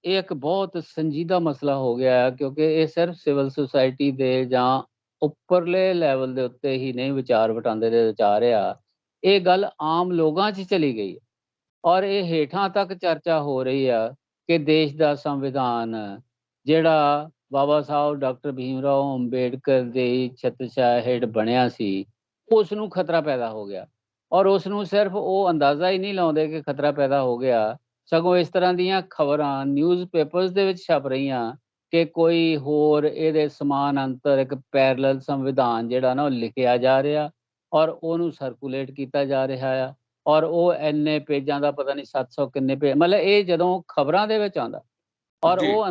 ਇਹ ਇੱਕ ਬਹੁਤ ਸੰਜੀਦਾ ਮਸਲਾ ਹੋ ਗਿਆ ਹੈ, ਕਿਉਂਕਿ ਇਹ ਸਿਰਫ ਸਿਵਲ ਸੁਸਾਇਟੀ ਦੇ ਜਾਂ ਉੱਪਰਲੇ ਲੈਵਲ ਦੇ ਉੱਤੇ ਹੀ ਨਹੀਂ ਵਿਚਾਰ ਵਟਾਂਦਰੇ ਦੇ ਵਿੱਚ ਆ ਰਿਹਾ, ਇਹ ਗੱਲ ਆਮ ਲੋਕਾਂ 'ਚ ਚਲੀ ਗਈ ਹੈ, ਔਰ ਇਹ ਹੇਠਾਂ ਤੱਕ ਚਰਚਾ ਹੋ ਰਹੀ ਆ ਕਿ ਦੇਸ਼ ਦਾ ਸੰਵਿਧਾਨ ਜਿਹੜਾ ਬਾਬਾ ਸਾਹਿਬ ਡਾਕਟਰ ਭੀਮ ਰਾਓ ਅੰਬੇਡਕਰ ਦੀ ਛਤਰਛਾਇਆ ਹੇਠ ਬਣਿਆ ਸੀ, ਉਸ ਨੂੰ ਖਤਰਾ ਪੈਦਾ ਹੋ ਗਿਆ। ਔਰ ਉਸ ਨੂੰ ਸਿਰਫ ਉਹ ਅੰਦਾਜ਼ਾ ਹੀ ਨਹੀਂ ਲਾਉਂਦੇ ਕਿ ਖਤਰਾ ਪੈਦਾ ਹੋ ਗਿਆ, ਸਗੋਂ ਇਸ ਤਰ੍ਹਾਂ ਦੀਆਂ ਖਬਰਾਂ ਨਿਊਜ਼ ਪੇਪਰਸ ਦੇ ਵਿੱਚ ਛਪ ਰਹੀਆਂ ਕਿ ਕੋਈ ਹੋਰ ਇਹਦੇ ਸਮਾਨਾਂਤਰ ਇੱਕ ਪੈਰਲਲ ਸੰਵਿਧਾਨ ਜਿਹੜਾ ਨਾ ਉਹ ਲਿਖਿਆ ਜਾ ਰਿਹਾ, ਔਰ ਉਹਨੂੰ ਸਰਕੂਲੇਟ ਕੀਤਾ ਜਾ ਰਿਹਾ ਆ, ਔਰ ਉਹ ਇੰਨੇ ਪੇਜਾਂ ਦਾ ਪਤਾ ਨਹੀਂ 700 ਕਿੰਨੇ ਪੇਜ, ਮਤਲਬ ਇਹ ਜਦੋਂ ਖਬਰਾਂ ਦੇ ਵਿੱਚ ਆਉਂਦਾ, ਔਰ ਜੀ। ਉਹ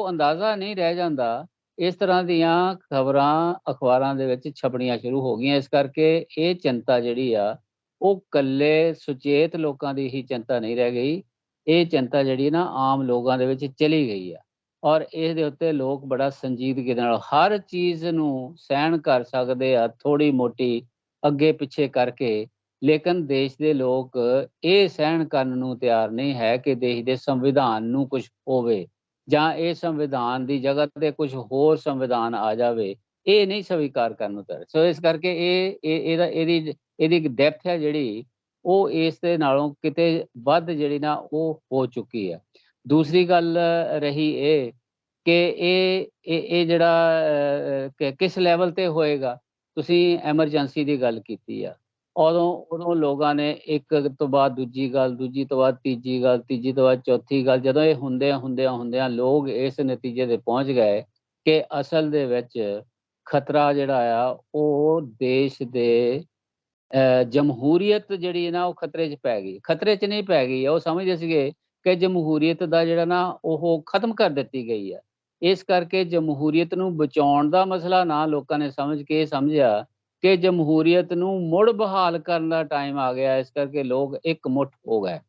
ਅੰਦਾਜ਼ਾ ਨਹੀਂ ਰਹਿ ਜਾਂਦਾ। ਇਸ ਤਰ੍ਹਾਂ ਦੀਆਂ ਖਬਰਾਂ ਅਖਬਾਰਾਂ ਦੇ ਵਿੱਚ ਛਪਣੀਆਂ ਸ਼ੁਰੂ ਹੋ ਗਈਆਂ। ਇਸ ਕਰਕੇ ਇਹ ਚਿੰਤਾ ਜਿਹੜੀ ਆ, ਉਹ ਇਕੱਲੇ ਸੁਚੇਤ ਲੋਕਾਂ ਦੀ ਹੀ ਚਿੰਤਾ ਨਹੀਂ ਰਹਿ ਗਈ, ਇਹ ਚਿੰਤਾ ਜਿਹੜੀ ਨਾ ਆਮ ਲੋਕਾਂ ਦੇ ਵਿੱਚ ਚਲੀ ਗਈ ਆ, ਔਰ ਇਸ ਦੇ ਉੱਤੇ ਲੋਕ ਬੜਾ ਸੰਜੀਦਗੀ ਨਾਲ ਹਰ ਚੀਜ਼ ਨੂੰ ਸਹਿਣ ਕਰ ਸਕਦੇ ਆ, ਥੋੜ੍ਹੀ ਮੋਟੀ ਅੱਗੇ ਪਿੱਛੇ ਕਰਕੇ, ਲੇਕਿਨ ਦੇਸ਼ ਦੇ ਲੋਕ ਇਹ ਸਹਿਣ ਕਰਨ ਨੂੰ ਤਿਆਰ ਨਹੀਂ ਹੈ ਕਿ ਦੇਸ਼ ਦੇ ਸੰਵਿਧਾਨ ਨੂੰ ਕੁਝ ਹੋਵੇ, ਜਾਂ ਇਹ ਸੰਵਿਧਾਨ ਦੀ ਜਗ੍ਹਾ ਤੇ ਕੁਝ ਹੋਰ ਸੰਵਿਧਾਨ ਆ ਜਾਵੇ, ਇਹ ਨਹੀਂ ਸਵੀਕਾਰ ਕਰਨ ਨੂੰ ਤਿਆਰ। ਸੋ ਇਸ ਕਰਕੇ ਇਹਦੀ ਇੱਕ ਡੈਪਥ ਹੈ ਜਿਹੜੀ, ਉਹ ਇਸ ਦੇ ਨਾਲੋਂ ਕਿਤੇ ਵੱਧ ਜਿਹੜੀ ਨਾ ਉਹ ਹੋ ਚੁੱਕੀ ਹੈ। ਦੂਸਰੀ ਗੱਲ ਰਹੀ ਇਹ ਕਿ ਇਹ ਜਿਹੜਾ ਕਿਸ ਲੈਵਲ ਤੇ ਹੋਏਗਾ। ਤੁਸੀਂ ਐਮਰਜੈਂਸੀ ਦੀ ਗੱਲ ਕੀਤੀ ਆ, ਉਦੋਂ ਲੋਕਾਂ ਨੇ ਇੱਕ ਤੋਂ ਬਾਅਦ ਦੂਜੀ ਗੱਲ, ਦੂਜੀ ਤੋਂ ਬਾਅਦ ਤੀਜੀ ਗੱਲ, ਤੀਜੀ ਤੋਂ ਬਾਅਦ ਚੌਥੀ ਗੱਲ, ਜਦੋਂ ਇਹ ਹੁੰਦਿਆਂ ਲੋਕ ਇਸ ਨਤੀਜੇ ਤੇ ਪਹੁੰਚ ਗਏ ਕਿ ਅਸਲ ਦੇ ਵਿੱਚ ਖਤਰਾ ਜਿਹੜਾ ਆ ਉਹ ਦੇਸ਼ ਦੇ ਜਮਹੂਰੀਅਤ ਜਿਹੜੀ ਨਾ ਉਹ ਖਤਰੇ 'ਚ ਪੈ ਗਈ। ਖਤਰੇ 'ਚ ਨਹੀਂ ਪੈ ਗਈ, ਉਹ ਸਮਝਦੇ ਸੀਗੇ ਕਿ ਜਮਹੂਰੀਅਤ ਦਾ ਜਿਹੜਾ ਨਾ ਉਹ ਖਤਮ ਕਰ ਦਿੱਤੀ ਗਈ ਆ। ਇਸ ਕਰਕੇ ਜਮਹੂਰੀਅਤ ਨੂੰ ਬਚਾਉਣ ਦਾ ਮਸਲਾ ਨਾ ਲੋਕਾਂ ਨੇ ਸਮਝ ਕੇ ਇਹ ਸਮਝਿਆ ਕਿ ਜਮਹੂਰੀਅਤ ਨੂੰ ਮੁੜ ਬਹਾਲ ਕਰਨ ਦਾ ਟਾਈਮ ਆ ਗਿਆ। ਇਸ ਕਰਕੇ ਲੋਕ ਇਕਮੁੱਠ ਹੋ ਗਏ,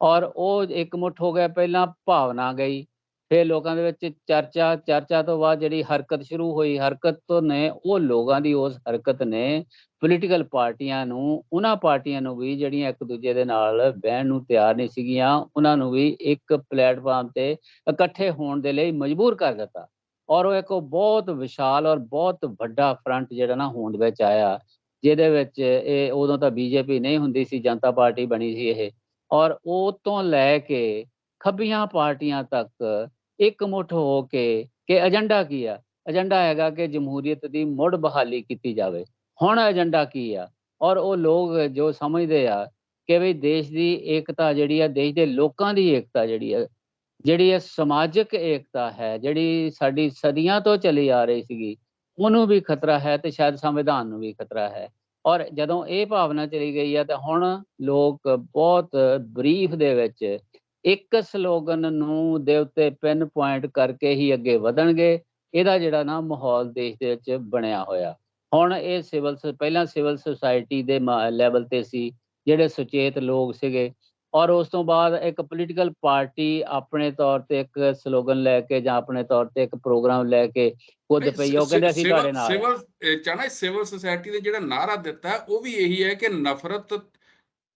ਔਰ ਉਹ ਇਕਮੁੱਠ ਹੋ ਗਏ। ਪਹਿਲਾਂ ਭਾਵਨਾ ਗਈ, ਫਿਰ ਲੋਕਾਂ ਦੇ ਵਿੱਚ ਚਰਚਾ ਤੋਂ ਬਾਅਦ ਜਿਹੜੀ ਹਰਕਤ ਸ਼ੁਰੂ ਹੋਈ, ਹਰਕਤ ਤੋਂ ਨੇ ਉਹ ਲੋਕਾਂ ਦੀ ਉਸ ਹਰਕਤ ਨੇ ਪੋਲੀਟੀਕਲ ਪਾਰਟੀਆਂ ਨੂੰ, ਉਹਨਾਂ ਪਾਰਟੀਆਂ ਨੂੰ ਵੀ ਜਿਹੜੀਆਂ ਇੱਕ ਦੂਜੇ ਦੇ ਨਾਲ ਬਹਿਣ ਨੂੰ ਤਿਆਰ ਨਹੀਂ ਸੀਗੀਆਂ, ਉਹਨਾਂ ਨੂੰ ਵੀ ਇੱਕ ਪਲੇਟਫਾਰਮ ਤੇ ਇਕੱਠੇ ਹੋਣ ਦੇ ਲਈ ਮਜਬੂਰ ਕਰ ਦਿੱਤਾ। ਔਰ ਉਹ ਇੱਕ ਬਹੁਤ ਵਿਸ਼ਾਲ ਔਰ ਬਹੁਤ ਵੱਡਾ ਫਰੰਟ ਜਿਹੜਾ ਨਾ ਹੋਂਦ ਵਿੱਚ ਆਇਆ, ਜਿਹਦੇ ਵਿੱਚ ਇਹ ਉਦੋਂ ਤਾਂ ਬੀਜੇਪੀ ਨਹੀਂ ਹੁੰਦੀ ਸੀ, ਜਨਤਾ ਪਾਰਟੀ ਬਣੀ ਸੀ ਇਹ। ਔਰ ਉਹ ਤੋਂ ਲੈ ਕੇ ਖੱਬੀਆਂ ਪਾਰਟੀਆਂ ਤੱਕ ਇਕਮੁੱਠ ਹੋ ਕੇ ਕਿ ਏਜੰਡਾ ਕੀ ਆ? ਏਜੰਡਾ ਹੈਗਾ ਕਿ ਜਮਹੂਰੀਅਤ ਦੀ ਮੁੜ ਬਹਾਲੀ ਕੀਤੀ ਜਾਵੇ। ਹੁਣ ਏਜੰਡਾ ਕੀ ਆ? ਔਰ ਉਹ ਲੋਕ ਜੋ ਸਮਝਦੇ ਆ ਕਿ ਵੀ ਦੇਸ਼ ਦੀ ਏਕਤਾ ਜਿਹੜੀ ਆ, ਦੇਸ਼ ਦੇ ਲੋਕਾਂ ਦੀ ਏਕਤਾ ਜਿਹੜੀ ਇਹ ਸਮਾਜਿਕ ਏਕਤਾ ਹੈ, ਜਿਹੜੀ ਸਾਡੀ ਸਦੀਆਂ ਤੋਂ ਚਲੀ ਆ ਰਹੀ ਸੀਗੀ, ਉਹਨੂੰ ਵੀ ਖਤਰਾ ਹੈ ਤੇ ਸ਼ਾਇਦ ਸੰਵਿਧਾਨ ਨੂੰ ਵੀ ਖਤਰਾ ਹੈ। ਔਰ ਜਦੋਂ ਇਹ ਭਾਵਨਾ ਚਲੀ ਗਈ ਹੈ ਤਾਂ ਹੁਣ ਲੋਕ ਬਹੁਤ ਬਰੀਫ ਦੇ ਵਿੱਚ ਇੱਕ ਸਲੋਗਨ ਨੂੰ ਦੇ ਉੱਤੇ ਪਿਨ ਪੁਆਇੰਟ ਕਰਕੇ ਹੀ ਅੱਗੇ ਵਧਣਗੇ। ਇਹਦਾ ਜਿਹੜਾ ਨਾ ਮਾਹੌਲ ਦੇਸ਼ ਦੇ ਵਿੱਚ ਬਣਿਆ ਹੋਇਆ। ਹੁਣ ਇਹ ਪਹਿਲਾਂ ਸਿਵਲ ਸੁਸਾਇਟੀ ਦੇ ਲੈਵਲ ਤੇ ਸੀ, ਜਿਹੜੇ ਸੁਚੇਤ ਲੋਕ ਸੀਗੇ, ਔਰ ਉਸ ਤੋਂ ਬਾਅਦ ਇੱਕ ਪੋਲੀਟੀਕਲ ਪਾਰਟੀ ਆਪਣੇ ਤੌਰ ਤੇ ਇੱਕ ਸਲੋਗਨ ਲੈ ਕੇ ਜਾਂ ਆਪਣੇ ਤੌਰ ਤੇ ਇੱਕ ਪ੍ਰੋਗਰਾਮ ਲੈ ਕੇ ਕੁੱਦ ਨਹੀਂ, ਪਈ, ਉਹ ਕਹਿੰਦੇ ਅਸੀਂ ਤੁਹਾਡੇ ਨਾਲ ਆ। ਚਾਹਣਾ ਸਿਵਲ ਸੁਸਾਇਟੀ ਦੇ ਜਿਹੜਾ ਨਾਰਾ ਦਿੱਤਾ ਹੈ, ਉਹ ਵੀ ਇਹੀ ਹੈ ਕਿ ਨਫ਼ਰਤ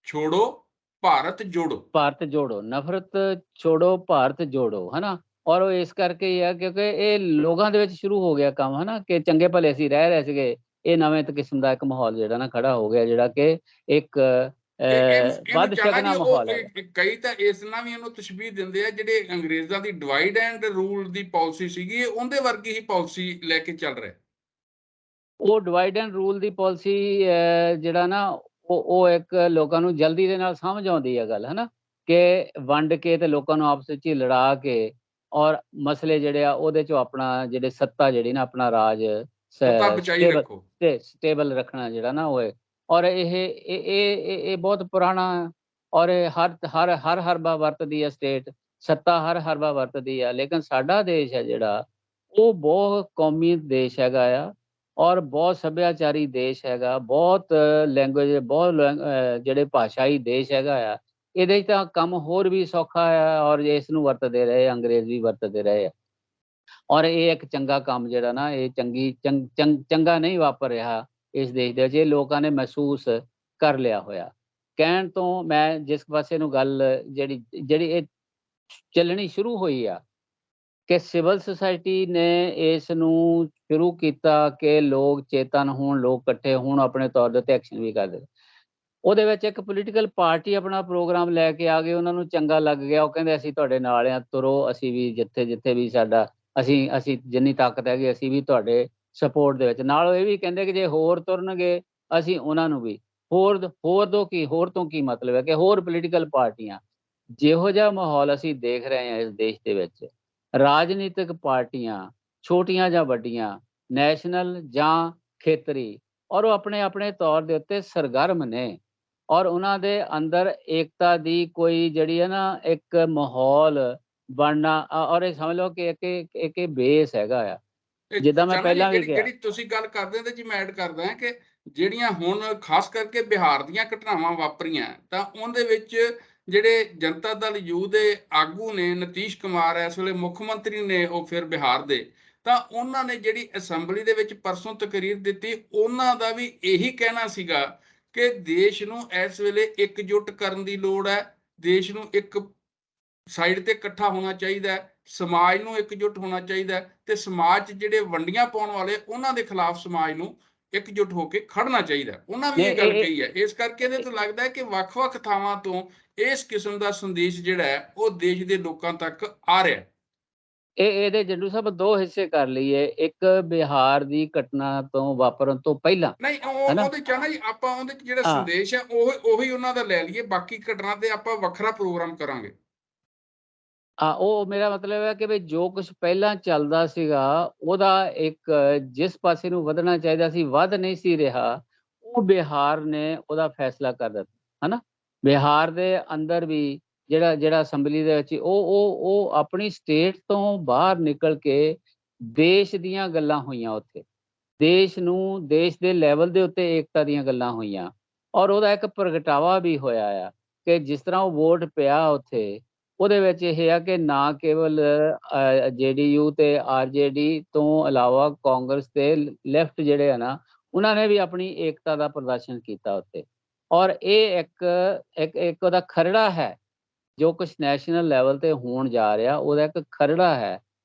ਛੋੜੋ, ਭਾਰਤ ਜੋੜੋ। ਭਾਰਤ ਜੋੜੋ, ਨਫ਼ਰਤ ਛੋੜੋ, ਭਾਰਤ ਜੋੜੋ, ਹਨਾ। ਔਰ ਉਹ ਇਸ ਕਰਕੇ ਹੀ ਆ ਕਿਉਂਕਿ ਇਹ ਲੋਕਾਂ ਦੇ ਵਿੱਚ ਸ਼ੁਰੂ ਹੋ ਗਿਆ ਕੰਮ, ਹਨਾ, ਕਿ ਚੰਗੇ ਭਲੇ ਅਸੀਂ ਰਹਿ ਰਹੇ ਸੀਗੇ, ਇਹ ਨਵੇਂ ਕਿਸਮ ਦਾ ਇੱਕ ਮਾਹੌਲ ਜਿਹੜਾ ਨਾ ਖੜਾ ਹੋ ਗਿਆ, ਜਿਹੜਾ ਕਿ ਇੱਕ ਇਹਨੂੰ ਵੱਧ ਚਾਹਣਾ ਜੀ, ਸ਼ਗਨਾ ਮਾਹੌਲ ਹੈ। ਕਈ ਤਾਂ ਇਸ ਨਾਲ ਵੀ ਇਹਨੂੰ ਤਸ਼ਬੀਹ ਦਿੰਦੇ ਆ, ਜਿਹੜੇ ਅੰਗਰੇਜ਼ਾਂ ਦੀ divide and rule the policy ਸੀਗੀ, ਇਹ ਉਹਦੇ ਵਰਗੀ ਹੀ ਪਾਲਿਸੀ ਲੈ ਕੇ ਚੱਲ ਰਿਹਾ। ਉਹ divide and rule the policy ਜਿਹੜਾ ਨਾ ਉਹ ਇੱਕ ਲੋਕਾਂ ਨੂੰ ਜਲਦੀ ਦੇ ਨਾਲ ਸਮਝ ਆਉਂਦੀ ਹੈ ਗੱਲ, ਹਨਾ, ਕਿ ਵੰਡ ਕੇ ਤੇ ਲੋਕਾਂ ਨੂੰ ਆਪਸ ਵਿੱਚ ਹੀ ਲੜਾ ਕੇ ਔਰ ਮਸਲੇ ਜਿਹੜੇ ਆ ਉਹਦੇ ਚੋਂ ਆਪਣਾ ਜਿਹੜੇ ਸੱਤਾ ਜਿਹੜੀ ਨਾ ਆਪਣਾ ਰਾਜ ਸੱਤਾ ਬਚਾਈ ਰੱਖੋ। ਸਟੇਬਲ ਰੱਖਣਾ ਜਿਹੜਾ ਨਾ ਉਹ ਹੈ। ਔਰ ਇਹ ਬਹੁਤ ਪੁਰਾਣਾ ਔਰ ਹਰ ਹਰਬਾ ਵਰਤਦੀ ਹੈ ਸਟੇਟ, ਸੱਤਾ ਹਰ ਹਰਬਾ ਵਰਤਦੀ ਆ। ਲੇਕਿਨ ਸਾਡਾ ਦੇਸ਼ ਹੈ ਜਿਹੜਾ, ਉਹ ਬਹੁਤ ਕੌਮੀ ਦੇਸ਼ ਹੈਗਾ ਆ ਔਰ ਬਹੁਤ ਸੱਭਿਆਚਾਰੀ ਦੇਸ਼ ਹੈਗਾ, ਬਹੁਤ ਲੈਂਗੁਏਜ, ਜਿਹੜੇ ਭਾਸ਼ਾਈ ਦੇਸ਼ ਹੈਗਾ ਆ। ਇਹਦੇ 'ਚ ਤਾਂ ਕੰਮ ਹੋਰ ਵੀ ਸੌਖਾ ਆ ਔਰ ਇਸ ਨੂੰ ਵਰਤਦੇ ਰਹੇ, ਅੰਗਰੇਜ਼ ਵੀ ਵਰਤਦੇ ਰਹੇ ਆ। ਔਰ ਇਹ ਇੱਕ ਚੰਗਾ ਕੰਮ ਜਿਹੜਾ ਨਾ, ਇਹ ਚੰਗਾ ਨਹੀਂ ਵਾਪਰ ਰਿਹਾ ਇਸ ਦੇਸ਼ ਦੇ ਵਿੱਚ, ਇਹ ਲੋਕਾਂ ਨੇ ਮਹਿਸੂਸ ਕਰ ਲਿਆ ਹੋਇਆ। ਕਹਿਣ ਤੋਂ ਮੈਂ ਜਿਸ ਪਾਸੇ ਨੂੰ ਗੱਲ ਜਿਹੜੀ ਇਹ ਚੱਲਣੀ ਸ਼ੁਰੂ ਹੋਈ ਆ ਕਿ ਸਿਵਲ ਸੁਸਾਇਟੀ ਨੇ ਇਸ ਨੂੰ ਸ਼ੁਰੂ ਕੀਤਾ ਕਿ ਲੋਕ ਚੇਤਨ ਹੋਣ, ਲੋਕ ਇਕੱਠੇ ਹੋਣ, ਆਪਣੇ ਤੌਰ ਦੇ ਉੱਤੇ ਐਕਸ਼ਨ ਵੀ ਕਰਦੇ। ਉਹਦੇ ਵਿੱਚ ਇੱਕ ਪੋਲੀਟੀਕਲ ਪਾਰਟੀ ਆਪਣਾ ਪ੍ਰੋਗਰਾਮ ਲੈ ਕੇ ਆ ਗਏ, ਉਹਨਾਂ ਨੂੰ ਚੰਗਾ ਲੱਗ ਗਿਆ, ਉਹ ਕਹਿੰਦੇ ਅਸੀਂ ਤੁਹਾਡੇ ਨਾਲ ਆ, ਤੁਰੋ, ਅਸੀਂ ਵੀ ਜਿੱਥੇ ਵੀ ਸਾਡਾ ਅਸੀਂ ਜਿੰਨੀ ਤਾਕਤ ਹੈਗੀ ਅਸੀਂ ਵੀ ਤੁਹਾਡੇ ਸਪੋਰਟ ਦੇ ਵਿੱਚ। ਨਾਲ ਇਹ ਵੀ ਕਹਿੰਦੇ ਕਿ ਜੇ ਹੋਰ ਤੁਰਨਗੇ ਅਸੀਂ ਉਹਨਾਂ ਨੂੰ ਵੀ ਹੋਰ ਤੋਂ ਕੀ ਮਤਲਬ ਹੈ ਕਿ ਹੋਰ ਪੋਲੀਟੀਕਲ ਪਾਰਟੀਆਂ। ਜਿਹੋ ਜਿਹਾ ਮਾਹੌਲ ਅਸੀਂ ਦੇਖ ਰਹੇ ਹਾਂ ਇਸ ਦੇਸ਼ ਦੇ ਵਿੱਚ, ਰਾਜਨੀਤਿਕ ਪਾਰਟੀਆਂ ਛੋਟੀਆਂ ਜਾਂ ਵੱਡੀਆਂ, ਨੈਸ਼ਨਲ ਜਾਂ ਖੇਤਰੀ, ਔਰ ਉਹ ਆਪਣੇ ਤੌਰ ਦੇ ਉੱਤੇ ਸਰਗਰਮ ਨੇ ਔਰ ਉਹਨਾਂ ਦੇ ਅੰਦਰ ਏਕਤਾ ਦੀ ਕੋਈ ਜਿਹੜੀ ਹੈ ਨਾ ਇੱਕ ਮਾਹੌਲ ਬਣਨਾ ਔਰ ਇਹ ਸਮਝ ਲਓ ਕਿ ਇੱਕ ਬੇਸ ਹੈਗਾ ਆ, ਜਿੱਦਾਂ ਮੈਂ ਚਾਹਣਾ ਜੀ, ਪਹਿਲਾਂ ਵੀ ਜਿਹੜੀ ਕਿਹਾ। ਤੁਸੀਂ ਗੱਲ ਕਰਦੇ ਹੋ ਜੀ, ਮੈਂ ਐਡ ਕਰਦਾ ਕਿ ਜਿਹੜੀਆਂ ਹੁਣ ਖਾਸ ਕਰਕੇ ਬਿਹਾਰ ਦੀਆਂ ਘਟਨਾਵਾਂ ਵਾਪਰੀਆਂ, ਤਾਂ ਉਹਦੇ ਵਿੱਚ ਜਿਹੜੇ ਜਨਤਾ ਦਲ ਯੂ ਦੇ ਆਗੂ ਨੇ, ਨਤੀਸ਼ ਕੁਮਾਰ ਇਸ ਵੇਲੇ ਮੁੱਖ ਮੰਤਰੀ ਨੇ ਉਹ ਫਿਰ ਬਿਹਾਰ ਦੇ, ਤਾਂ ਉਹਨਾਂ ਨੇ ਜਿਹੜੀ ਅਸੈਂਬਲੀ ਦੇ ਵਿੱਚ ਪਰਸੋਂ ਤਕਰੀਰ ਦਿੱਤੀ, ਉਹਨਾਂ ਦਾ ਵੀ ਇਹੀ ਕਹਿਣਾ ਸੀਗਾ ਕਿ ਦੇਸ਼ ਨੂੰ ਇਸ ਵੇਲੇ ਇਕਜੁੱਟ ਕਰਨ ਦੀ ਲੋੜ ਹੈ, ਦੇਸ਼ ਨੂੰ ਇੱਕ ਸਾਈਡ ਤੇ ਇਕੱਠਾ ਹੋਣਾ ਚਾਹੀਦਾ ਹੈ, ਸਮਾਜ ਨੂੰ ਇਕਜੁੱਟ ਹੋਣਾ ਚਾਹੀਦਾ ਹੈ, ਤੇ ਸਮਾਜ 'ਚ ਜਿਹੜੇ ਵੰਡੀਆਂ ਪਾਉਣ ਵਾਲੇ ਉਹਨਾਂ ਦੇ ਖਿਲਾਫ ਸਮਾਜ ਨੂੰ ਇਕਜੁੱਟ ਹੋ ਕੇ ਖੜਨਾ ਚਾਹੀਦਾ। ਉਹਨਾਂ ਵੀ ਨੇ ਇਹ ਗੱਲ ਕਹੀ ਹੈ। ਇਸ ਕਰਕੇ ਇਹਦੇ ਤੋਂ ਲੱਗਦਾ ਹੈ ਕਿ ਵੱਖ-ਵੱਖ ਥਾਵਾਂ ਤੋਂ ਇਸ ਕਿਸਮ ਦਾ ਸੰਦੇਸ਼ ਜਿਹੜਾ ਹੈ ਉਹ ਦੇਸ਼ ਦੇ ਲੋਕਾਂ ਤੱਕ ਆ ਰਿਹਾ। ਇਹਦੇ ਜੰਡੂ ਸਾਹਿਬ ਦੋ ਹਿੱਸੇ ਕਰ ਲਈਏ, ਇੱਕ ਬਿਹਾਰ ਦੀ ਘਟਨਾ ਤੋਂ ਵਾਪਰਨ ਤੋਂ ਪਹਿਲਾਂ, ਨਹੀਂ, ਹਨਾ, ਉਹਦੇ 'ਚ ਨਾ ਜੀ, ਆਪਾਂ ਉਹਦੇ 'ਚ ਜਿਹੜਾ ਹਾਂ ਸੰਦੇਸ਼ ਹੈ ਉਹੀ ਉਹਨਾਂ ਦਾ ਲੈ ਲਈਏ, ਬਾਕੀ ਘਟਨਾ ਤੇ ਆਪਾਂ ਵੱਖਰਾ ਪ੍ਰੋਗਰਾਮ ਕਰਾਂਗੇ। ਉਹ ਮੇਰਾ ਮਤਲਬ ਹੈ ਕਿ ਵੀ ਜੋ ਕੁਛ ਪਹਿਲਾਂ ਚੱਲਦਾ ਸੀਗਾ ਉਹਦਾ ਇੱਕ ਜਿਸ ਪਾਸੇ ਨੂੰ ਵਧਣਾ ਚਾਹੀਦਾ ਸੀ ਵੱਧ ਨਹੀਂ ਸੀ ਰਿਹਾ, ਉਹ ਬਿਹਾਰ ਨੇ ਉਹਦਾ ਫੈਸਲਾ ਕਰ ਦਿੱਤਾ, ਹਨਾ। ਬਿਹਾਰ ਦੇ ਅੰਦਰ ਵੀ ਜਿਹੜਾ ਅਸੈਂਬਲੀ ਦੇ ਵਿੱਚ ਉਹ ਆਪਣੀ ਸਟੇਟ ਤੋਂ ਬਾਹਰ ਨਿਕਲ ਕੇ ਦੇਸ਼ ਦੀਆਂ ਗੱਲਾਂ ਹੋਈਆਂ ਉੱਥੇ, ਦੇਸ਼ ਦੇ ਲੈਵਲ ਦੇ ਉੱਤੇ ਏਕਤਾ ਦੀਆਂ ਗੱਲਾਂ ਹੋਈਆਂ ਔਰ ਉਹਦਾ ਇੱਕ ਪ੍ਰਗਟਾਵਾ ਵੀ ਹੋਇਆ ਆ ਕਿ ਜਿਸ ਤਰ੍ਹਾਂ ਉਹ ਵੋਟ ਪਿਆ ਉੱਥੇ, ਉਹਦੇ ਵਿੱਚ ਇਹ ਆ ਕਿ ਨਾ ਕੇਵਲ JDU ਤੇ RJD ਤੋਂ ਇਲਾਵਾ ਕਾਂਗਰਸ ਤੇ ਲੈਫਟ ਜਿਹੜੇ ਆ ਨਾ, ਉਹਨਾਂ ਨੇ ਵੀ ਆਪਣੀ ਏਕਤਾ ਦਾ ਪ੍ਰਦਰਸ਼ਨ ਕੀਤਾ ਉੱਤੇ। ਔਰ ਇਹ ਇੱਕ ਉਹਦਾ ਖਰੜਾ ਹੈ, ਜੋ ਕੁਛ ਨੈਸ਼ਨਲ ਲੈਵਲ ਤੇ ਹੋਣ ਜਾ ਰਿਹਾ ਉਹਦਾ ਇੱਕ ਖਰੜਾ ਹੈ।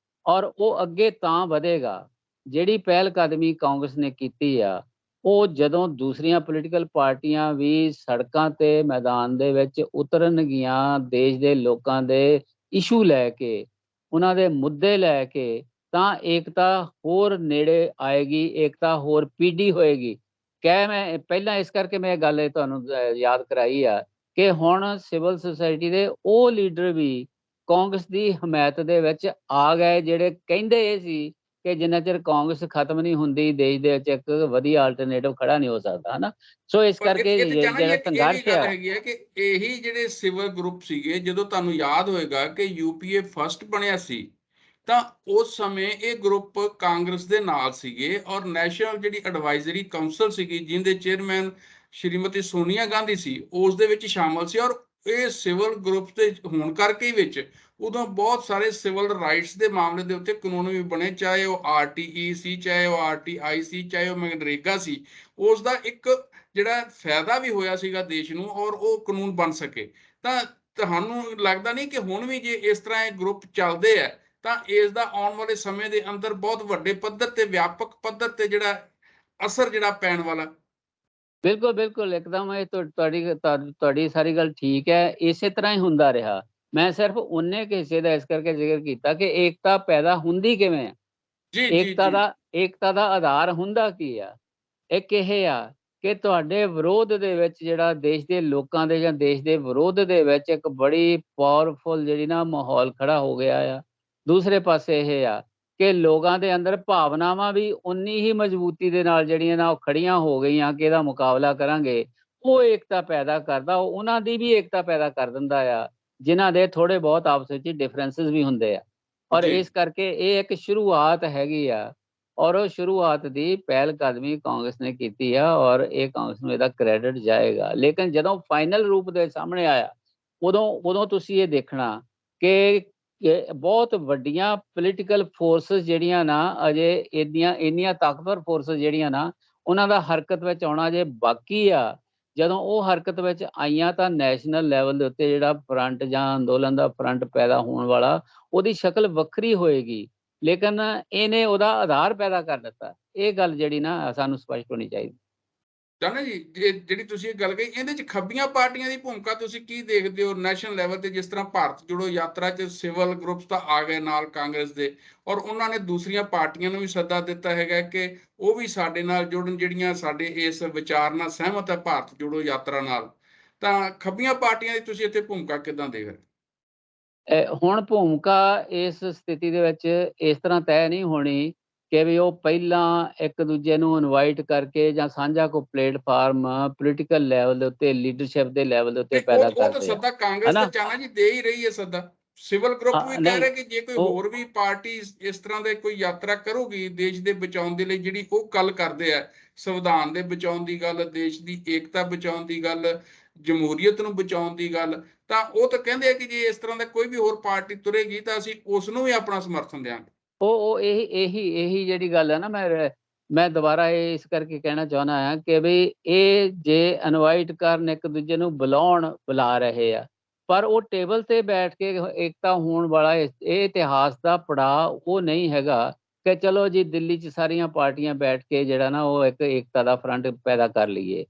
ਔਰ ਉਹ ਅੱਗੇ ਤਾਂ ਵਧੇਗਾ, ਜਿਹੜੀ ਪਹਿਲ ਕਦਮੀ ਕਾਂਗਰਸ ਨੇ ਕੀਤੀ ਆ, ਉਹ ਜਦੋਂ ਦੂਸਰੀਆਂ ਪੋਲੀਟੀਕਲ ਪਾਰਟੀਆਂ ਵੀ ਸੜਕਾਂ ਤੇ ਮੈਦਾਨ ਦੇ ਵਿੱਚ ਉਤਰਨਗੀਆਂ, ਦੇਸ਼ ਦੇ ਲੋਕਾਂ ਦੇ ਇਸ਼ੂ ਲੈ ਕੇ, ਉਹਨਾਂ ਦੇ ਮੁੱਦੇ ਲੈ ਕੇ, ਤਾਂ ਏਕਤਾ ਹੋਰ ਨੇੜੇ ਆਏਗੀ, ਏਕਤਾ ਹੋਰ ਪੀਡੀ ਹੋਏਗੀ। ਮੈਂ ਪਹਿਲਾਂ ਇਸ ਕਰਕੇ ਮੈਂ ਇਹ ਗੱਲ ਤੁਹਾਨੂੰ ਯਾਦ ਕਰਾਈ ਆ ਕਿ ਹੁਣ ਸਿਵਲ ਸੁਸਾਇਟੀ ਦੇ ਉਹ ਲੀਡਰ ਵੀ ਕਾਂਗਰਸ ਦੀ ਹਮਾਇਤ ਦੇ ਵਿੱਚ ਆ ਗਏ, ਜਿਹੜੇ ਕਹਿੰਦੇ ਇਹ ਸੀ ਕਿ ਜਿੰਨਾ ਚਿਰ ਕਾਂਗਰਸ ਖਤਮ ਨਹੀਂ ਹੁੰਦੀ, ਦੇਸ਼ ਦੇ ਵਿੱਚ ਇੱਕ ਵਧੀਆ ਆਲਟਰਨੇਟਿਵ ਖੜਾ ਨਹੀਂ ਹੋ ਸਕਦਾ, ਹਨਾ। ਸੋ ਇਸ ਪਰ ਕਰਕੇ ਇਹ ਤੇ ਚਾਹਨਾ ਜੀ ਜਿਹੜਾ ਇੱਕ ਇਹ ਵੀ ਸੰਘਰਸ਼ ਗੱਲ ਆ, ਹੈਗੀ ਹੈ ਕਿ ਇਹੀ ਜਿਹੜੇ ਸਿਵਲ ਗਰੁੱਪ ਸੀਗੇ, ਜਦੋਂ ਤੁਹਾਨੂੰ ਯਾਦ ਹੋਏਗਾ ਕਿ UPA ਫਸਟ ਬਣਿਆ ਸੀ, ਤਾਂ ਉਸ ਸਮੇਂ ਇਹ ਗਰੁੱਪ ਕਾਂਗਰਸ ਦੇ ਨਾਲ ਸੀਗੇ ਔਰ ਨੈਸ਼ਨਲ ਜਿਹੜੀ ਐਡਵਾਈਜ਼ਰੀ ਕਾਉਂਸਲ ਸੀਗੀ, ਜਿਹਦੇ ਚੇਅਰਮੈਨ ਸ਼੍ਰੀਮਤੀ ਸੋਨੀਆ ਗਾਂਧੀ ਸੀ, ਉਸ ਦੇ ਵਿੱਚ ਸ਼ਾਮਲ ਸੀ। ਔਰ ਇਹ ਸਿਵਲ ਗਰੁੱਪ ਦੇ ਹੋਣ ਕਰਕੇ ਹੀ ਵਿੱਚ ਉਦੋਂ ਬਹੁਤ ਸਾਰੇ ਸਿਵਲ ਰਾਈਟਸ ਦੇ ਮਾਮਲੇ ਦੇ ਉੱਤੇ ਕਾਨੂੰਨ ਵੀ ਬਣੇ, ਚਾਹੇ ਉਹ RTE ਸੀ, ਚਾਹੇ ਉਹ RTI ਸੀ, ਚਾਹੇ ਉਹ ਮਨਰੇਗਾ ਸੀ। ਉਸ ਦਾ ਇੱਕ ਜਿਹੜਾ ਫਾਇਦਾ ਵੀ ਹੋਇਆ ਸੀਗਾ ਦੇਸ਼ ਨੂੰ, ਔਰ ਉਹ ਕਾਨੂੰਨ ਬਣ ਸਕੇ। ਤਾਂ ਤੁਹਾਨੂੰ ਲੱਗਦਾ ਨਹੀਂ ਕਿ ਹੁਣ ਵੀ ਜੇ ਇਸ ਤਰ੍ਹਾਂ ਇਹ ਗਰੁੱਪ ਚੱਲਦੇ ਆ, ਤਾਂ ਇਸ ਦਾ ਆਉਣ ਵਾਲੇ ਸਮੇਂ ਦੇ ਅੰਦਰ ਬਹੁਤ ਵੱਡੇ ਪੱਧਰ ਤੇ, ਵਿਆਪਕ ਪੱਧਰ ਤੇ ਜਿਹੜਾ ਅਸਰ ਜਿਹੜਾ ਪੈਣ ਵਾਲਾ? ਬਿਲਕੁਲ ਬਿਲਕੁਲ ਇੱਕਦਮ ਇਹ ਤੁਹਾਡੀ ਸਾਰੀ ਗੱਲ ਠੀਕ ਹੈ। ਇਸੇ ਤਰ੍ਹਾਂ ਹੀ ਹੁੰਦਾ ਰਿਹਾ। ਮੈਂ ਸਿਰਫ ਉਨੇ ਕੁ ਹਿੱਸੇ ਦਾ ਇਸ ਕਰਕੇ ਜ਼ਿਕਰ ਕੀਤਾ ਕਿ ਏਕਤਾ ਪੈਦਾ ਹੁੰਦੀ ਕਿਵੇਂ ਹੈ, ਜੀ ਜੀ ਏਕਤਾ ਜੀ। ਦਾ ਏਕਤਾ ਦਾ ਆਧਾਰ ਹੁੰਦਾ ਕੀ ਆ। ਇੱਕ ਇਹ ਆ ਕਿ ਤੁਹਾਡੇ ਵਿਰੋਧ ਦੇ ਵਿੱਚ ਜਿਹੜਾ ਦੇਸ਼ ਦੇ ਲੋਕਾਂ ਦੇ ਜਾਂ ਦੇਸ਼ ਦੇ ਵਿਰੋਧ ਦੇ ਵਿੱਚ ਇੱਕ ਬੜੀ ਪਾਵਰਫੁਲ ਜਿਹੜੀ ਨਾ ਮਾਹੌਲ ਖੜਾ ਹੋ ਗਿਆ ਆ। ਦੂਸਰੇ ਪਾਸੇ ਇਹ ਆ ਕਿ ਲੋਕਾਂ ਦੇ ਅੰਦਰ ਭਾਵਨਾਵਾਂ ਵੀ ਉਨੀ ਹੀ ਮਜ਼ਬੂਤੀ ਦੇ ਨਾਲ ਜਿਹੜੀਆਂ ਨਾ ਉਹ ਖੜੀਆਂ ਹੋ ਗਈਆਂ ਕਿ ਇਹਦਾ ਮੁਕਾਬਲਾ ਕਰਾਂਗੇ। ਉਹ ਏਕਤਾ ਪੈਦਾ ਕਰਦਾ, ਉਹਨਾਂ ਦੀ ਵੀ ਏਕਤਾ ਪੈਦਾ ਕਰ ਦਿੰਦਾ ਆ, ਜਿਨ੍ਹਾਂ ਦੇ ਥੋੜੇ ਬਹੁਤ ਆਪਸ ਵਿੱਚ ਡਿਫਰੈਂਸਿਸ ਵੀ ਹੁੰਦੇ ਆ। ਔਰ ਜੀ ਇਸ ਕਰਕੇ ਇਹ ਇੱਕ ਸ਼ੁਰੂਆਤ ਹੈਗੀ ਆ, ਔਰ ਉਹ ਸ਼ੁਰੂਆਤ ਦੀ ਪਹਿਲ ਕਦਮੀ ਕਾਂਗਰਸ ਨੇ ਕੀਤੀ ਆ, ਔਰ ਇਹ ਕਾਂਗਰਸ ਨੂੰ ਇਹਦਾ ਕ੍ਰੈਡਿਟ ਜਾਏਗਾ। ਲੇਕਿਨ ਜਦੋਂ ਫਾਈਨਲ ਰੂਪ ਦੇ ਸਾਹਮਣੇ ਆਇਆ, ਉਦੋਂ ਤੁਸੀਂ ਇਹ ਦੇਖਣਾ ਕਿ ਬਹੁਤ ਵੱਡੀਆਂ ਪੋਲੀਟੀਕਲ ਫੋਰਸਿਸ ਜਿਹੜੀਆਂ ਨਾ ਅਜੇ ਇੰਨੀਆਂ ਤਾਕਤਵਰ ਫੋਰਸਿਸ ਜਿਹੜੀਆਂ ਨਾ, ਉਹਨਾਂ ਦਾ ਹਰਕਤ ਵਿੱਚ ਆਉਣਾ ਜੇ ਬਾਕੀ ਆ। ਜਦੋਂ ਉਹ ਹਰਕਤ ਵਿੱਚ ਆਈਆਂ ਤਾਂ ਨੈਸ਼ਨਲ ਲੈਵਲ ਦੇ ਉੱਤੇ ਜਿਹੜਾ ਫਰੰਟ ਜਾਂ ਅੰਦੋਲਨ ਦਾ ਫਰੰਟ ਪੈਦਾ ਹੋਣ ਵਾਲਾ, ਉਹਦੀ ਸ਼ਕਲ ਵੱਖਰੀ ਹੋਏਗੀ। ਲੇਕਿਨ ਇਹਨੇ ਉਹਦਾ ਆਧਾਰ ਪੈਦਾ ਕਰ ਦਿੱਤਾ। ਇਹ ਗੱਲ ਜਿਹੜੀ ਨਾ ਸਾਨੂੰ ਸਪਸ਼ਟ ਹੋਣੀ ਚਾਹੀਦੀ। ਚਾਹਨਾ ਜੀ, ਜਿਹੜੀ ਤੁਸੀਂ ਇਹ ਗੱਲ ਕਹੀ, ਇਹਦੇ ਚ ਖੱਬੀਆਂ ਪਾਰਟੀਆਂ ਦੀ ਭੂਮਿਕਾ ਤੁਸੀਂ ਕੀ ਦੇਖਦੇ ਹੋ ਨੈਸ਼ਨਲ ਲੈਵਲ ਤੇ? ਜਿਸ ਤਰ੍ਹਾਂ ਭਾਰਤ ਜੋੜੋ ਯਾਤਰਾ ਚ ਸਿਵਲ ਗਰੁੱਪਸ ਤਾਂ ਆ ਗਏ ਨਾਲ ਕਾਂਗਰਸ ਦੇ, ਔਰ ਉਹਨਾਂ ਨੇ ਦੂਸਰੀਆਂ ਪਾਰਟੀਆਂ ਨੂੰ ਵੀ ਸੱਦਾ ਦਿੱਤਾ ਹੈਗਾ ਕਿ ਉਹ ਵੀ ਸਾਡੇ ਨਾਲ ਜੁੜਨ, ਜਿਹੜੀਆਂ ਸਾਡੇ ਇਸ ਵਿਚਾਰ ਨਾਲ ਸਹਿਮਤ ਹੈ ਭਾਰਤ ਜੋੜੋ ਯਾਤਰਾ ਨਾਲ। ਤਾਂ ਖੱਬੀਆਂ ਪਾਰਟੀਆਂ ਦੀ ਤੁਸੀਂ ਇੱਥੇ ਭੂਮਿਕਾ ਕਿੱਦਾਂ ਦੇਖ ਰਹੇ? ਹੁਣ ਭੂਮਿਕਾ ਇਸ ਸਥਿਤੀ ਦੇ ਵਿੱਚ ਇਸ ਤਰ੍ਹਾਂ ਤੈਅ ਨਹੀਂ ਹੋਣੀ ਕਿ ਵੀ ਉਹ ਪਹਿਲਾਂ ਇੱਕ ਦੂਜੇ ਨੂੰ ਇਨਵਾਈਟ ਕਰਕੇ ਜਾਂ ਸਾਂਝਾ ਕੋਈ ਪਲੇਟਫਾਰਮ ਪੋਲੀਟੀਕਲ ਲੈਵਲ ਦੇ ਉੱਤੇ, ਲੀਡਰਸ਼ਿਪ ਦੇ ਲੈਵਲ ਦੇ ਉੱਤੇ ਨਹੀਂ, ਪੈਦਾ ਉਹ ਤਾਂ ਕਰਦੇ ਆ, ਸੱਦਾ ਕਾਂਗਰਸ ਤੇ ਹਨਾ। ਚਾਹਨਾ ਜੀ ਦੇ ਹੀ ਰਹੀ ਹੈ ਸੱਦਾ। ਸਿਵਲ ਗਰੁੱਪ ਵੀ ਕਹਿ ਨਹੀਂ, ਰਿਹਾ ਕਿ ਜੇ ਕੋਈ ਉਹ ਹੋਰ ਵੀ ਪਾਰਟੀ ਇਸ ਤਰ੍ਹਾਂ ਦੇ ਕੋਈ ਯਾਤਰਾ ਕਰੂਗੀ ਦੇਸ਼ ਦੇ ਬਚਾਉਣ ਦੇ ਲਈ, ਜਿਹੜੀ ਉਹ ਗੱਲ ਕਰਦੇ ਆ ਸੰਵਿਧਾਨ ਦੇ ਬਚਾਉਣ ਦੀ ਗੱਲ, ਦੇਸ਼ ਦੀ ਏਕਤਾ ਬਚਾਉਣ ਦੀ ਗੱਲ, ਜਮਹੂਰੀਅਤ ਨੂੰ ਬਚਾਉਣ ਦੀ ਗੱਲ, ਤਾਂ ਉਹ ਤਾਂ ਕਹਿੰਦੇ ਆ ਕਿ ਜੇ ਇਸ ਤਰ੍ਹਾਂ ਦਾ ਕੋਈ ਵੀ ਹੋਰ ਪਾਰਟੀ ਤੁਰੇਗੀ ਤਾਂ ਅਸੀਂ ਉਸ ਨੂੰ ਵੀ ਆਪਣਾ ਸਮਰਥਨ ਦਿਆਂਗੇ। ਉਹ ਇਹੀ ਜਿਹੜੀ ਗੱਲ ਹੈ ਨਾ, ਮੈਂ ਦੁਬਾਰਾ ਇਹ ਇਸ ਕਰਕੇ ਕਹਿਣਾ ਚਾਹੁੰਦਾ ਹਾਂ ਕਿ ਵੀ ਇਹ ਜੇ ਇਨਵਾਈਟ ਕਰਨ, ਇੱਕ ਦੂਜੇ ਨੂੰ ਬੁਲਾ ਰਹੇ ਆ, ਪਰ ਉਹ ਟੇਬਲ ਤੇ ਬੈਠ ਕੇ ਏਕਤਾ ਹੋਣ ਵਾਲਾ ਇਹ ਇਤਿਹਾਸ ਦਾ ਪੜਾਅ ਉਹ ਨਹੀਂ ਹੈਗਾ ਕਿ ਚਲੋ ਜੀ ਦਿੱਲੀ 'ਚ ਸਾਰੀਆਂ ਪਾਰਟੀਆਂ ਬੈਠ ਕੇ ਜਿਹੜਾ ਨਾ ਉਹ ਇੱਕ ਏਕਤਾ ਦਾ ਫਰੰਟ ਪੈਦਾ ਕਰ ਲਈਏ।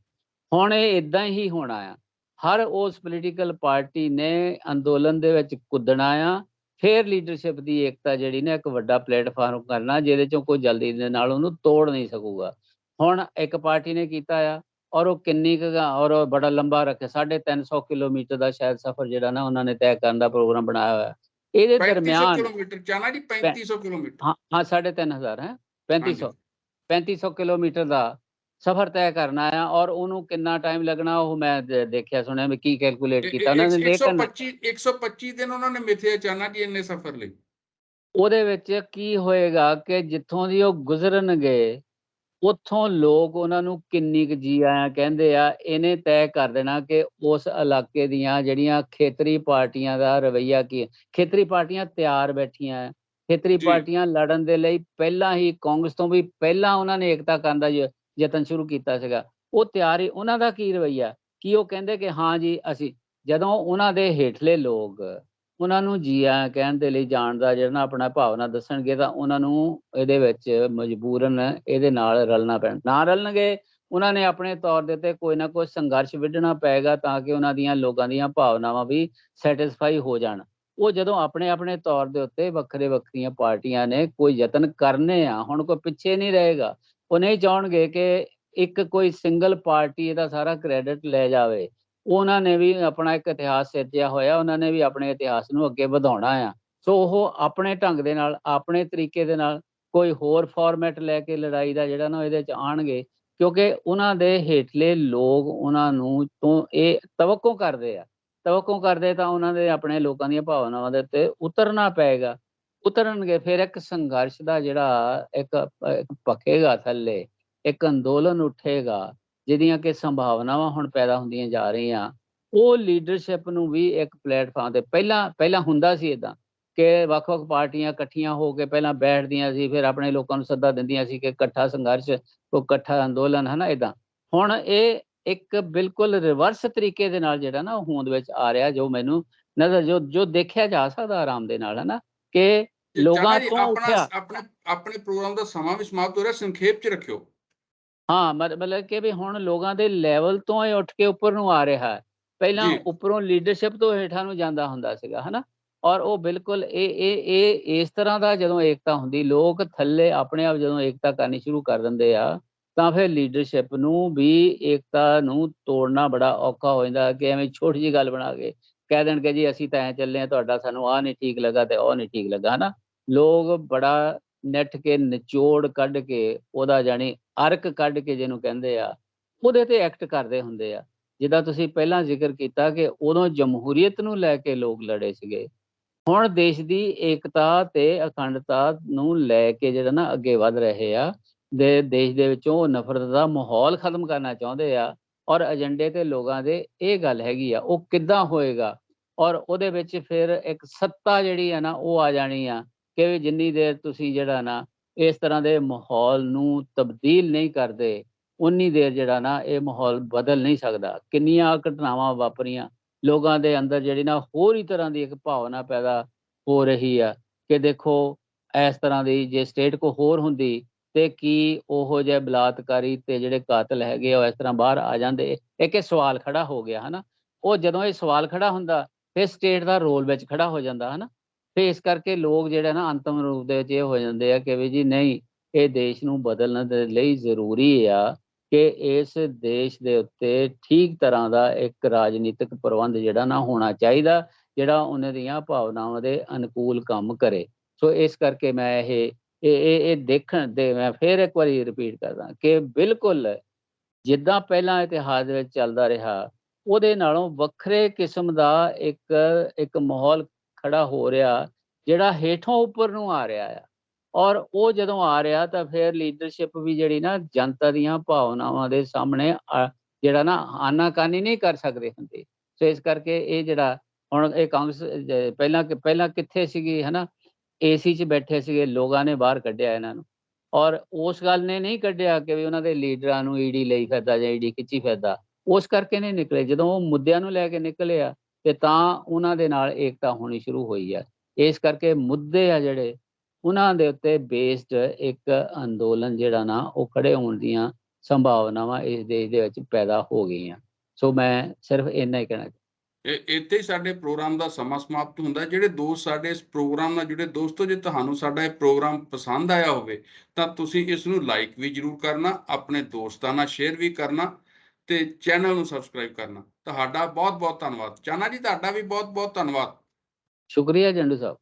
ਹੁਣ ਇਹ ਇਦਾਂ ਹੀ ਹੋਣਾ ਆ। ਹਰ ਉਸ ਪੋਲੀਟੀਕਲ ਪਾਰਟੀ ਨੇ ਅੰਦੋਲਨ ਦੇ ਵਿੱਚ ਕੁੱਦਣਾ ਆ, ਫਿਰ ਲੀਡਰਸ਼ਿਪ ਦੀ ਏਕਤਾ ਜਿਹੜੀ ਨਾ ਇੱਕ ਵੱਡਾ ਪਲੇਟਫਾਰਮ ਕਰਨਾ, ਜਿਹਦੇ ਚੋਂ ਕੋਈ ਜਲਦੀ ਦੇ ਨਾਲ ਉਹਨੂੰ ਤੋੜ ਨਹੀਂ ਸਕੂਗਾ। ਹੁਣ ਇੱਕ ਪਾਰਟੀ ਨੇ ਕੀਤਾ ਆ, ਔਰ ਉਹ ਕਿੰਨੀ ਕੁ ਔਰ ਉਹ ਬੜਾ ਲੰਬਾ ਰੱਖਿਆ, 350 ਕਿਲੋਮੀਟਰ ਦਾ ਸ਼ਾਇਦ ਸਫ਼ਰ ਜਿਹੜਾ ਨਾ ਉਹਨਾਂ ਨੇ ਤੈਅ ਕਰਨ ਦਾ ਪ੍ਰੋਗਰਾਮ ਬਣਾਇਆ ਹੋਇਆ। ਇਹਦੇ 3500 ਦਰਮਿਆਨ ਕਿਲੋਮੀਟਰ ਚਾਹਨਾ ਜੀ, 3500 ਕਿਲੋਮੀਟਰ। ਹਾਂ 3500 ਹੈ, ਹਾਂਜੀ। 3500 ਕਿਲੋਮੀਟਰ ਦਾ ਸਫ਼ਰ ਤੈਅ ਕਰਨਾ ਆ, ਔਰ ਉਹਨੂੰ ਕਿੰਨਾ ਟਾਈਮ ਲੱਗਣਾ ਉਹ ਮੈਂ ਦੇਖਿਆ ਸੁਣਿਆ ਵੀ ਕੀ ਕੈਲਕੂਲੇਟ ਕੀਤਾ ਉਹਨਾਂ ਨੇ। ਲੇਕਿਨ 125 ਦਿਨ ਉਹਨਾਂ ਨੇ ਮਿੱਥੇ ਚਾਹਨਾ ਜੀ ਇੰਨੇ ਸਫ਼ਰ ਲਈ। ਉਹਦੇ ਵਿੱਚ ਕੀ ਹੋਏਗਾ ਕਿ ਜਿੱਥੋਂ ਦੀ ਉਹ ਗੁਜ਼ਰਨਗੇ ਉੱਥੋਂ ਲੋਕ ਉਹਨਾਂ ਨੂੰ ਕਿੰਨੀ ਕੁ ਜੀ ਆਇਆਂ ਕਹਿੰਦੇ ਆ, ਇਹਨੇ ਤੈਅ ਕਰ ਦੇਣਾ ਕਿ ਉਸ ਇਲਾਕੇ ਦੀਆਂ ਜਿਹੜੀਆਂ ਖੇਤਰੀ ਪਾਰਟੀਆਂ ਦਾ ਰਵੱਈਆ ਕੀ ਹੈ। ਖੇਤਰੀ ਪਾਰਟੀਆਂ ਤਿਆਰ ਬੈਠੀਆਂ ਹੈ। ਖੇਤਰੀ ਜੀ ਪਾਰਟੀਆਂ ਲੜਨ ਦੇ ਲਈ ਪਹਿਲਾਂ ਹੀ ਕਾਂਗਰਸ ਤੋਂ ਵੀ ਪਹਿਲਾਂ ਉਹਨਾਂ ਨੇ ਏਕਤਾ ਕਰਨ ਦਾ ਯਤਨ ਸ਼ੁਰੂ ਕੀਤਾ ਸੀਗਾ। ਉਹ ਤਿਆਰ ਹੀ, ਉਹਨਾਂ ਦਾ ਕੀ ਰਵੱਈਆ, ਕੀ ਉਹ ਕਹਿੰਦੇ ਕਿ ਹਾਂ ਜੀ ਅਸੀਂ, ਜਦੋਂ ਉਹਨਾਂ ਦੇ ਹੇਠਲੇ ਲੋਕ ਉਹਨਾਂ ਨੂੰ ਜੀ ਆਇਆਂ ਕਹਿਣ ਦੇ ਲਈ ਜਾਣ ਦਾ ਜਿਹੜਾ ਨਾ ਆਪਣਾ ਭਾਵਨਾ ਦੱਸਣਗੇ, ਤਾਂ ਉਹਨਾਂ ਨੂੰ ਇਹਦੇ ਵਿੱਚ ਮਜਬੂਰਨ ਇਹਦੇ ਨਾਲ ਰਲਣਾ ਪੈਣਾ। ਨਾ ਰਲਣਗੇ, ਉਹਨਾਂ ਨੇ ਆਪਣੇ ਤੌਰ ਦੇ ਉੱਤੇ ਕੋਈ ਨਾ ਕੋਈ ਸੰਘਰਸ਼ ਵਿੱਢਣਾ ਪਏਗਾ ਤਾਂ ਕਿ ਉਹਨਾਂ ਦੀਆਂ ਲੋਕਾਂ ਦੀਆਂ ਭਾਵਨਾਵਾਂ ਵੀ ਸੈਟਿਸਫਾਈ ਹੋ ਜਾਣ। ਉਹ ਜਦੋਂ ਆਪਣੇ ਤੌਰ ਦੇ ਉੱਤੇ ਵੱਖਰੀਆਂ ਪਾਰਟੀਆਂ ਨੇ ਕੋਈ ਯਤਨ ਕਰਨੇ ਆ, ਹੁਣ ਕੋਈ ਪਿੱਛੇ ਨਹੀਂ ਰਹੇਗਾ। ਉਹ ਨਹੀਂ ਚਾਹਣਗੇ ਕਿ ਇੱਕ ਕੋਈ ਸਿੰਗਲ ਪਾਰਟੀ ਇਹਦਾ ਸਾਰਾ ਕ੍ਰੈਡਿਟ ਲੈ ਜਾਵੇ। ਉਹਨਾਂ ਨੇ ਵੀ ਆਪਣਾ ਇੱਕ ਇਤਿਹਾਸ ਸਿਰਜਿਆ ਹੋਇਆ, ਉਹਨਾਂ ਨੇ ਵੀ ਆਪਣੇ ਇਤਿਹਾਸ ਨੂੰ ਅੱਗੇ ਵਧਾਉਣਾ ਆ। ਸੋ ਉਹ ਆਪਣੇ ਢੰਗ ਦੇ ਨਾਲ, ਆਪਣੇ ਤਰੀਕੇ ਦੇ ਨਾਲ ਕੋਈ ਹੋਰ ਫਾਰਮੈਟ ਲੈ ਕੇ ਲੜਾਈ ਦਾ ਜਿਹੜਾ ਨਾ ਇਹਦੇ 'ਚ ਆਉਣਗੇ, ਕਿਉਂਕਿ ਉਹਨਾਂ ਦੇ ਹੇਠਲੇ ਲੋਕ ਉਹਨਾਂ ਨੂੰ ਤੋਂ ਇਹ ਤਵੱਕੋ ਕਰਦੇ ਆ। ਤਵੱਕੋ ਕਰਦੇ ਤਾਂ ਉਹਨਾਂ ਦੇ ਆਪਣੇ ਲੋਕਾਂ ਦੀਆਂ ਭਾਵਨਾਵਾਂ ਦੇ ਉੱਤੇ ਉਤਰਨਾ ਪਏਗਾ। ਉਤਰਨਗੇ, ਫਿਰ ਇੱਕ ਸੰਘਰਸ਼ ਦਾ ਜਿਹੜਾ ਇੱਕ ਭਖੇਗਾ ਥੱਲੇ, ਇੱਕ ਅੰਦੋਲਨ ਉੱਠੇਗਾ, ਜਿਹਦੀਆਂ ਕਿ ਸੰਭਾਵਨਾਵਾਂ ਹੁਣ ਪੈਦਾ ਹੁੰਦੀਆਂ ਜਾ ਰਹੀਆਂ। ਉਹ ਲੀਡਰਸ਼ਿਪ ਨੂੰ ਵੀ ਇੱਕ ਪਲੇਟਫਾਰਮ 'ਤੇ ਪਹਿਲਾਂ ਹੁੰਦਾ ਸੀ ਏਦਾਂ ਕਿ ਵੱਖ-ਵੱਖ ਪਾਰਟੀਆਂ ਇਕੱਠੀਆਂ ਹੋ ਕੇ ਪਹਿਲਾਂ ਬੈਠਦੀਆਂ ਸੀ, ਫਿਰ ਆਪਣੇ ਲੋਕਾਂ ਨੂੰ ਸੱਦਾ ਦਿੰਦੀਆਂ ਸੀ ਕਿ ਇਕੱਠਾ ਸੰਘਰਸ਼, ਕੋਈ ਇਕੱਠਾ ਅੰਦੋਲਨ, ਹੈ ਨਾ ਏਦਾਂ। ਹੁਣ ਇਹ ਇੱਕ ਬਿਲਕੁਲ ਰਿਵਰਸ ਤਰੀਕੇ ਦੇ ਨਾਲ ਜਿਹੜਾ ਨਾ ਹੋਂਦ ਵਿੱਚ ਆ ਰਿਹਾ, ਜੋ ਮੈਨੂੰ ਨਜ਼ਰ ਜੋ ਦੇਖਿਆ ਜਾ ਸਕਦਾ ਆਰਾਮ ਦੇ ਨਾਲ, ਹੈ ਨਾ, ਕਿ ਤੇ ਚਾਨਾ ਲੋਕਾਂ ਜੀ, ਤੋਂ ਆਪਣਾ ਉੱਠਿਆ। ਆਪਣੇ ਪ੍ਰੋਗਰਾਮ ਦਾ ਸਮਾਂ ਵੀ ਸਮਾਪਤ ਹੋ ਰਿਹਾ, ਸੰਖੇਪ ਚ ਰੱਖਿਓ। ਹਾਂ, ਮਤਲਬ ਕਿ ਵੀ ਹੁਣ ਲੋਕਾਂ ਦੇ ਲੈਵਲ ਤੋਂ ਇਹ ਉੱਠ ਕੇ ਉੱਪਰ ਨੂੰ ਆ ਰਿਹਾ ਹੈ। ਪਹਿਲਾਂ ਜੀ ਉੱਪਰੋਂ ਲੀਡਰਸ਼ਿਪ ਤੋਂ ਹੇਠਾਂ ਨੂੰ ਜਾਂਦਾ ਹੁੰਦਾ ਸੀਗਾ, ਹੈ ਨਾ? ਔਰ ਉਹ ਬਿਲਕੁਲ ਇਹ ਇਸ ਤਰ੍ਹਾਂ ਦਾ ਜਦੋਂ ਏਕਤਾ ਹੁੰਦੀ, ਲੋਕ ਥੱਲੇ ਆਪਣੇ ਆਪ ਜਦੋਂ ਏਕਤਾ ਕਰਨੀ ਸ਼ੁਰੂ ਕਰ ਦਿੰਦੇ ਆ, ਤਾਂ ਫਿਰ ਲੀਡਰਸ਼ਿਪ ਨੂੰ ਵੀ ਏਕਤਾ ਨੂੰ ਤੋੜਨਾ ਬੜਾ ਔਖਾ ਹੋ ਜਾਂਦਾ ਕਿ ਐਵੇਂ ਛੋਟੀ ਜਿਹੀ ਗੱਲ ਬਣਾ ਕੇ ਕਹਿ ਦੇਣਗੇ ਜੀ ਅਸੀਂ ਤਾਂ ਐਂ ਚੱਲੇ ਆ, ਤੁਹਾਡਾ ਸਾਨੂੰ ਆਹ ਨਹੀਂ ਠੀਕ ਲੱਗਾ ਤੇ ਉਹ ਨਹੀਂ ਠੀਕ ਲੱਗਾ, ਹੈ ਨਾ? ਲੋਕ ਬੜਾ ਨੱਠ ਕੇ, ਨਿਚੋੜ ਕੱਢ ਕੇ, ਉਹਦਾ ਜਾਣੀ ਅਰਕ ਕੱਢ ਕੇ ਜਿਹਨੂੰ ਕਹਿੰਦੇ ਆ, ਉਹਦੇ ਤੇ ਐਕਟ ਕਰਦੇ ਹੁੰਦੇ ਆ। ਜਿੱਦਾਂ ਤੁਸੀਂ ਪਹਿਲਾਂ ਜ਼ਿਕਰ ਕੀਤਾ ਕਿ ਉਦੋਂ ਜਮਹੂਰੀਅਤ ਨੂੰ ਲੈ ਕੇ ਲੋਕ ਲੜੇ ਸੀਗੇ। ਹੁਣ ਦੇਸ਼ ਦੀ ਏਕਤਾ ਤੇ ਅਖੰਡਤਾ ਨੂੰ ਲੈ ਕੇ ਜਿਹੜਾ ਨਾ ਅੱਗੇ ਵਧ ਰਹੇ ਆ। ਦੇਸ਼ ਦੇ ਵਿੱਚੋਂ ਉਹ ਨਫ਼ਰਤ ਦਾ ਮਾਹੌਲ ਖਤਮ ਕਰਨਾ ਚਾਹੁੰਦੇ ਆ, ਔਰ ਏਜੰਡੇ ਤੇ ਲੋਕਾਂ ਦੇ ਇਹ ਗੱਲ ਹੈਗੀ ਆ। ਉਹ ਕਿੱਦਾਂ ਹੋਏਗਾ? ਔਰ ਉਹਦੇ ਵਿੱਚ ਫਿਰ ਇੱਕ ਸੱਤਾ ਜਿਹੜੀ ਆ ਨਾ ਉਹ ਆ ਜਾਣੀ ਆ ਕਿ ਵੀ ਜਿੰਨੀ ਦੇਰ ਤੁਸੀਂ ਜਿਹੜਾ ਨਾ ਇਸ ਤਰ੍ਹਾਂ ਦੇ ਮਾਹੌਲ ਨੂੰ ਤਬਦੀਲ ਨਹੀਂ ਕਰਦੇ, ਉਨੀ ਦੇਰ ਜਿਹੜਾ ਨਾ ਇਹ ਮਾਹੌਲ ਬਦਲ ਨਹੀਂ ਸਕਦਾ। ਕਿੰਨੀਆਂ ਘਟਨਾਵਾਂ ਵਾਪਰੀਆਂ, ਲੋਕਾਂ ਦੇ ਅੰਦਰ ਜਿਹੜੀ ਨਾ ਹੋਰ ਹੀ ਤਰ੍ਹਾਂ ਦੀ ਇੱਕ ਭਾਵਨਾ ਪੈਦਾ ਹੋ ਰਹੀ ਆ ਕਿ ਦੇਖੋ, ਇਸ ਤਰ੍ਹਾਂ ਦੀ ਜੇ ਸਟੇਟ ਕੋਈ ਹੋਰ ਹੁੰਦੀ ਤੇ ਕੀ ਉਹੋ ਜਿਹੇ ਬਲਾਤਕਾਰੀ ਤੇ ਜਿਹੜੇ ਕਾਤਲ ਹੈਗੇ ਆ ਉਹ ਇਸ ਤਰ੍ਹਾਂ ਬਾਹਰ ਆ ਜਾਂਦੇ? ਇੱਕ ਇਹ ਸਵਾਲ ਖੜਾ ਹੋ ਗਿਆ, ਹਨਾ? ਉਹ ਜਦੋਂ ਇਹ ਸਵਾਲ ਖੜਾ ਹੁੰਦਾ, ਫਿਰ ਸਟੇਟ ਦਾ ਰੋਲ ਵਿੱਚ ਖੜਾ ਹੋ ਜਾਂਦਾ, ਹਨਾ? ਤੇ ਇਸ ਕਰਕੇ ਲੋਕ ਜਿਹੜੇ ਨਾ ਅੰਤਮ ਰੂਪ ਦੇ ਵਿੱਚ ਇਹ ਹੋ ਜਾਂਦੇ ਆ ਕਿ ਵੀ ਜੀ ਨਹੀਂ, ਇਹ ਦੇਸ਼ ਨੂੰ ਬਦਲਣ ਦੇ ਲਈ ਜ਼ਰੂਰੀ ਆ ਕਿ ਇਸ ਦੇਸ਼ ਦੇ ਉੱਤੇ ਠੀਕ ਤਰ੍ਹਾਂ ਦਾ ਇੱਕ ਰਾਜਨੀਤਿਕ ਪ੍ਰਬੰਧ ਜਿਹੜਾ ਨਾ ਹੋਣਾ ਚਾਹੀਦਾ, ਜਿਹੜਾ ਉਹਨਾਂ ਦੀਆਂ ਭਾਵਨਾਵਾਂ ਦੇ ਅਨੁਕੂਲ ਕੰਮ ਕਰੇ। ਸੋ ਇਸ ਕਰਕੇ ਮੈਂ ਇਹ ਦੇਖਣ ਤੇ ਮੈਂ ਫਿਰ ਇੱਕ ਵਾਰੀ ਰਿਪੀਟ ਕਰਦਾ ਕਿ ਬਿਲਕੁਲ ਜਿੱਦਾਂ ਪਹਿਲਾਂ ਇਤਿਹਾਸ ਦੇ ਵਿੱਚ ਚੱਲਦਾ ਰਿਹਾ, ਉਹਦੇ ਨਾਲੋਂ ਵੱਖਰੇ ਕਿਸਮ ਦਾ ਇੱਕ ਮਾਹੌਲ ਖੜਾ ਹੋ ਰਿਹਾ, ਜਿਹੜਾ ਹੇਠੋਂ ਉੱਪਰ ਨੂੰ ਆ ਰਿਹਾ ਆ। ਔਰ ਉਹ ਜਦੋਂ ਆ ਰਿਹਾ ਤਾਂ ਫਿਰ ਲੀਡਰਸ਼ਿਪ ਵੀ ਜਿਹੜੀ ਨਾ ਜਨਤਾ ਦੀਆਂ ਭਾਵਨਾਵਾਂ ਦੇ ਸਾਹਮਣੇ ਜਿਹੜਾ ਨਾ ਆਨਾਕਾਨੀ ਨਹੀਂ ਕਰ ਸਕਦੇ ਹੁੰਦੇ। ਸੋ ਇਸ ਕਰਕੇ ਇਹ ਜਿਹੜਾ ਹੁਣ ਇਹ ਕਾਂਗਰਸ ਪਹਿਲਾਂ ਕਿੱਥੇ ਸੀਗੀ, ਹੈ ਨਾ? ਏਸੀ 'ਚ ਬੈਠੇ ਸੀਗੇ, ਲੋਕਾਂ ਨੇ ਬਾਹਰ ਕੱਢਿਆ ਇਹਨਾਂ ਨੂੰ। ਔਰ ਉਸ ਗੱਲ ਨੇ ਨਹੀਂ ਕੱਢਿਆ ਕਿ ਵੀ ਉਹਨਾਂ ਦੇ ਲੀਡਰਾਂ ਨੂੰ ਈਡੀ ਲਈ ਫਿਰਦਾ ਜਾਂ ਈਡੀ ਖਿੱਚੀ ਫਿਰਦਾ। ਉਸ ਕਰਕੇ ਨਹੀਂ ਨਿਕਲੇ। ਜਦੋਂ ਉਹ ਮੁੱਦਿਆਂ ਨੂੰ ਲੈ ਕੇ ਨਿਕਲੇ ਆ ਤੇ ਤਾਂ ਉਹਨਾਂ ਦੇ ਨਾਲ ਏਕਤਾ ਹੋਣੀ ਸ਼ੁਰੂ ਹੋਈ ਆ। ਇਸ ਕਰਕੇ ਮੁੱਦੇ ਆ ਜਿਹੜੇ, ਉਹਨਾਂ ਦੇ ਉੱਤੇ ਬੇਸਡ ਇੱਕ ਅੰਦੋਲਨ ਜਿਹੜਾ ਨਾ ਉਹ ਖੜੇ ਹੋਣ ਦੀਆਂ ਸੰਭਾਵਨਾਵਾਂ ਇਸ ਦੇਸ਼ ਦੇ ਵਿੱਚ ਪੈਦਾ ਹੋ ਗਈਆਂ। ਸੋ ਮੈਂ ਸਿਰਫ ਇੰਨਾ ਹੀ ਕਹਿਣਾ। ਇੱਥੇ ਹੀ ਸਾਡੇ ਪ੍ਰੋਗਰਾਮ ਦਾ ਸਮਾਂ ਸਮਾਪਤ ਹੁੰਦਾ। ਜਿਹੜੇ ਦੋਸਤ ਸਾਡੇ ਇਸ ਪ੍ਰੋਗਰਾਮ ਨਾਲ ਜੁੜੇ, ਦੋਸਤੋ ਜੇ ਤੁਹਾਨੂੰ ਸਾਡਾ ਇਹ ਪ੍ਰੋਗਰਾਮ ਪਸੰਦ ਆਇਆ ਹੋਵੇ ਤਾਂ ਤੁਸੀਂ ਇਸ ਨੂੰ ਲਾਈਕ ਵੀ ਜ਼ਰੂਰ ਕਰਨਾ, ਆਪਣੇ ਦੋਸਤਾਂ ਨਾਲ ਸ਼ੇਅਰ ਵੀ ਕਰਨਾ ਤੇ ਚੈਨਲ ਨੂੰ ਸਬਸਕ੍ਰਾਈਬ ਕਰਨਾ। ਤੁਹਾਡਾ ਬਹੁਤ ਬਹੁਤ ਧੰਨਵਾਦ। ਚਾਨਾ ਜੀ, ਤੁਹਾਡਾ ਵੀ ਬਹੁਤ ਬਹੁਤ ਧੰਨਵਾਦ। ਸ਼ੁਕਰੀਆ ਜੰਡੂ ਸਾਹਿਬ।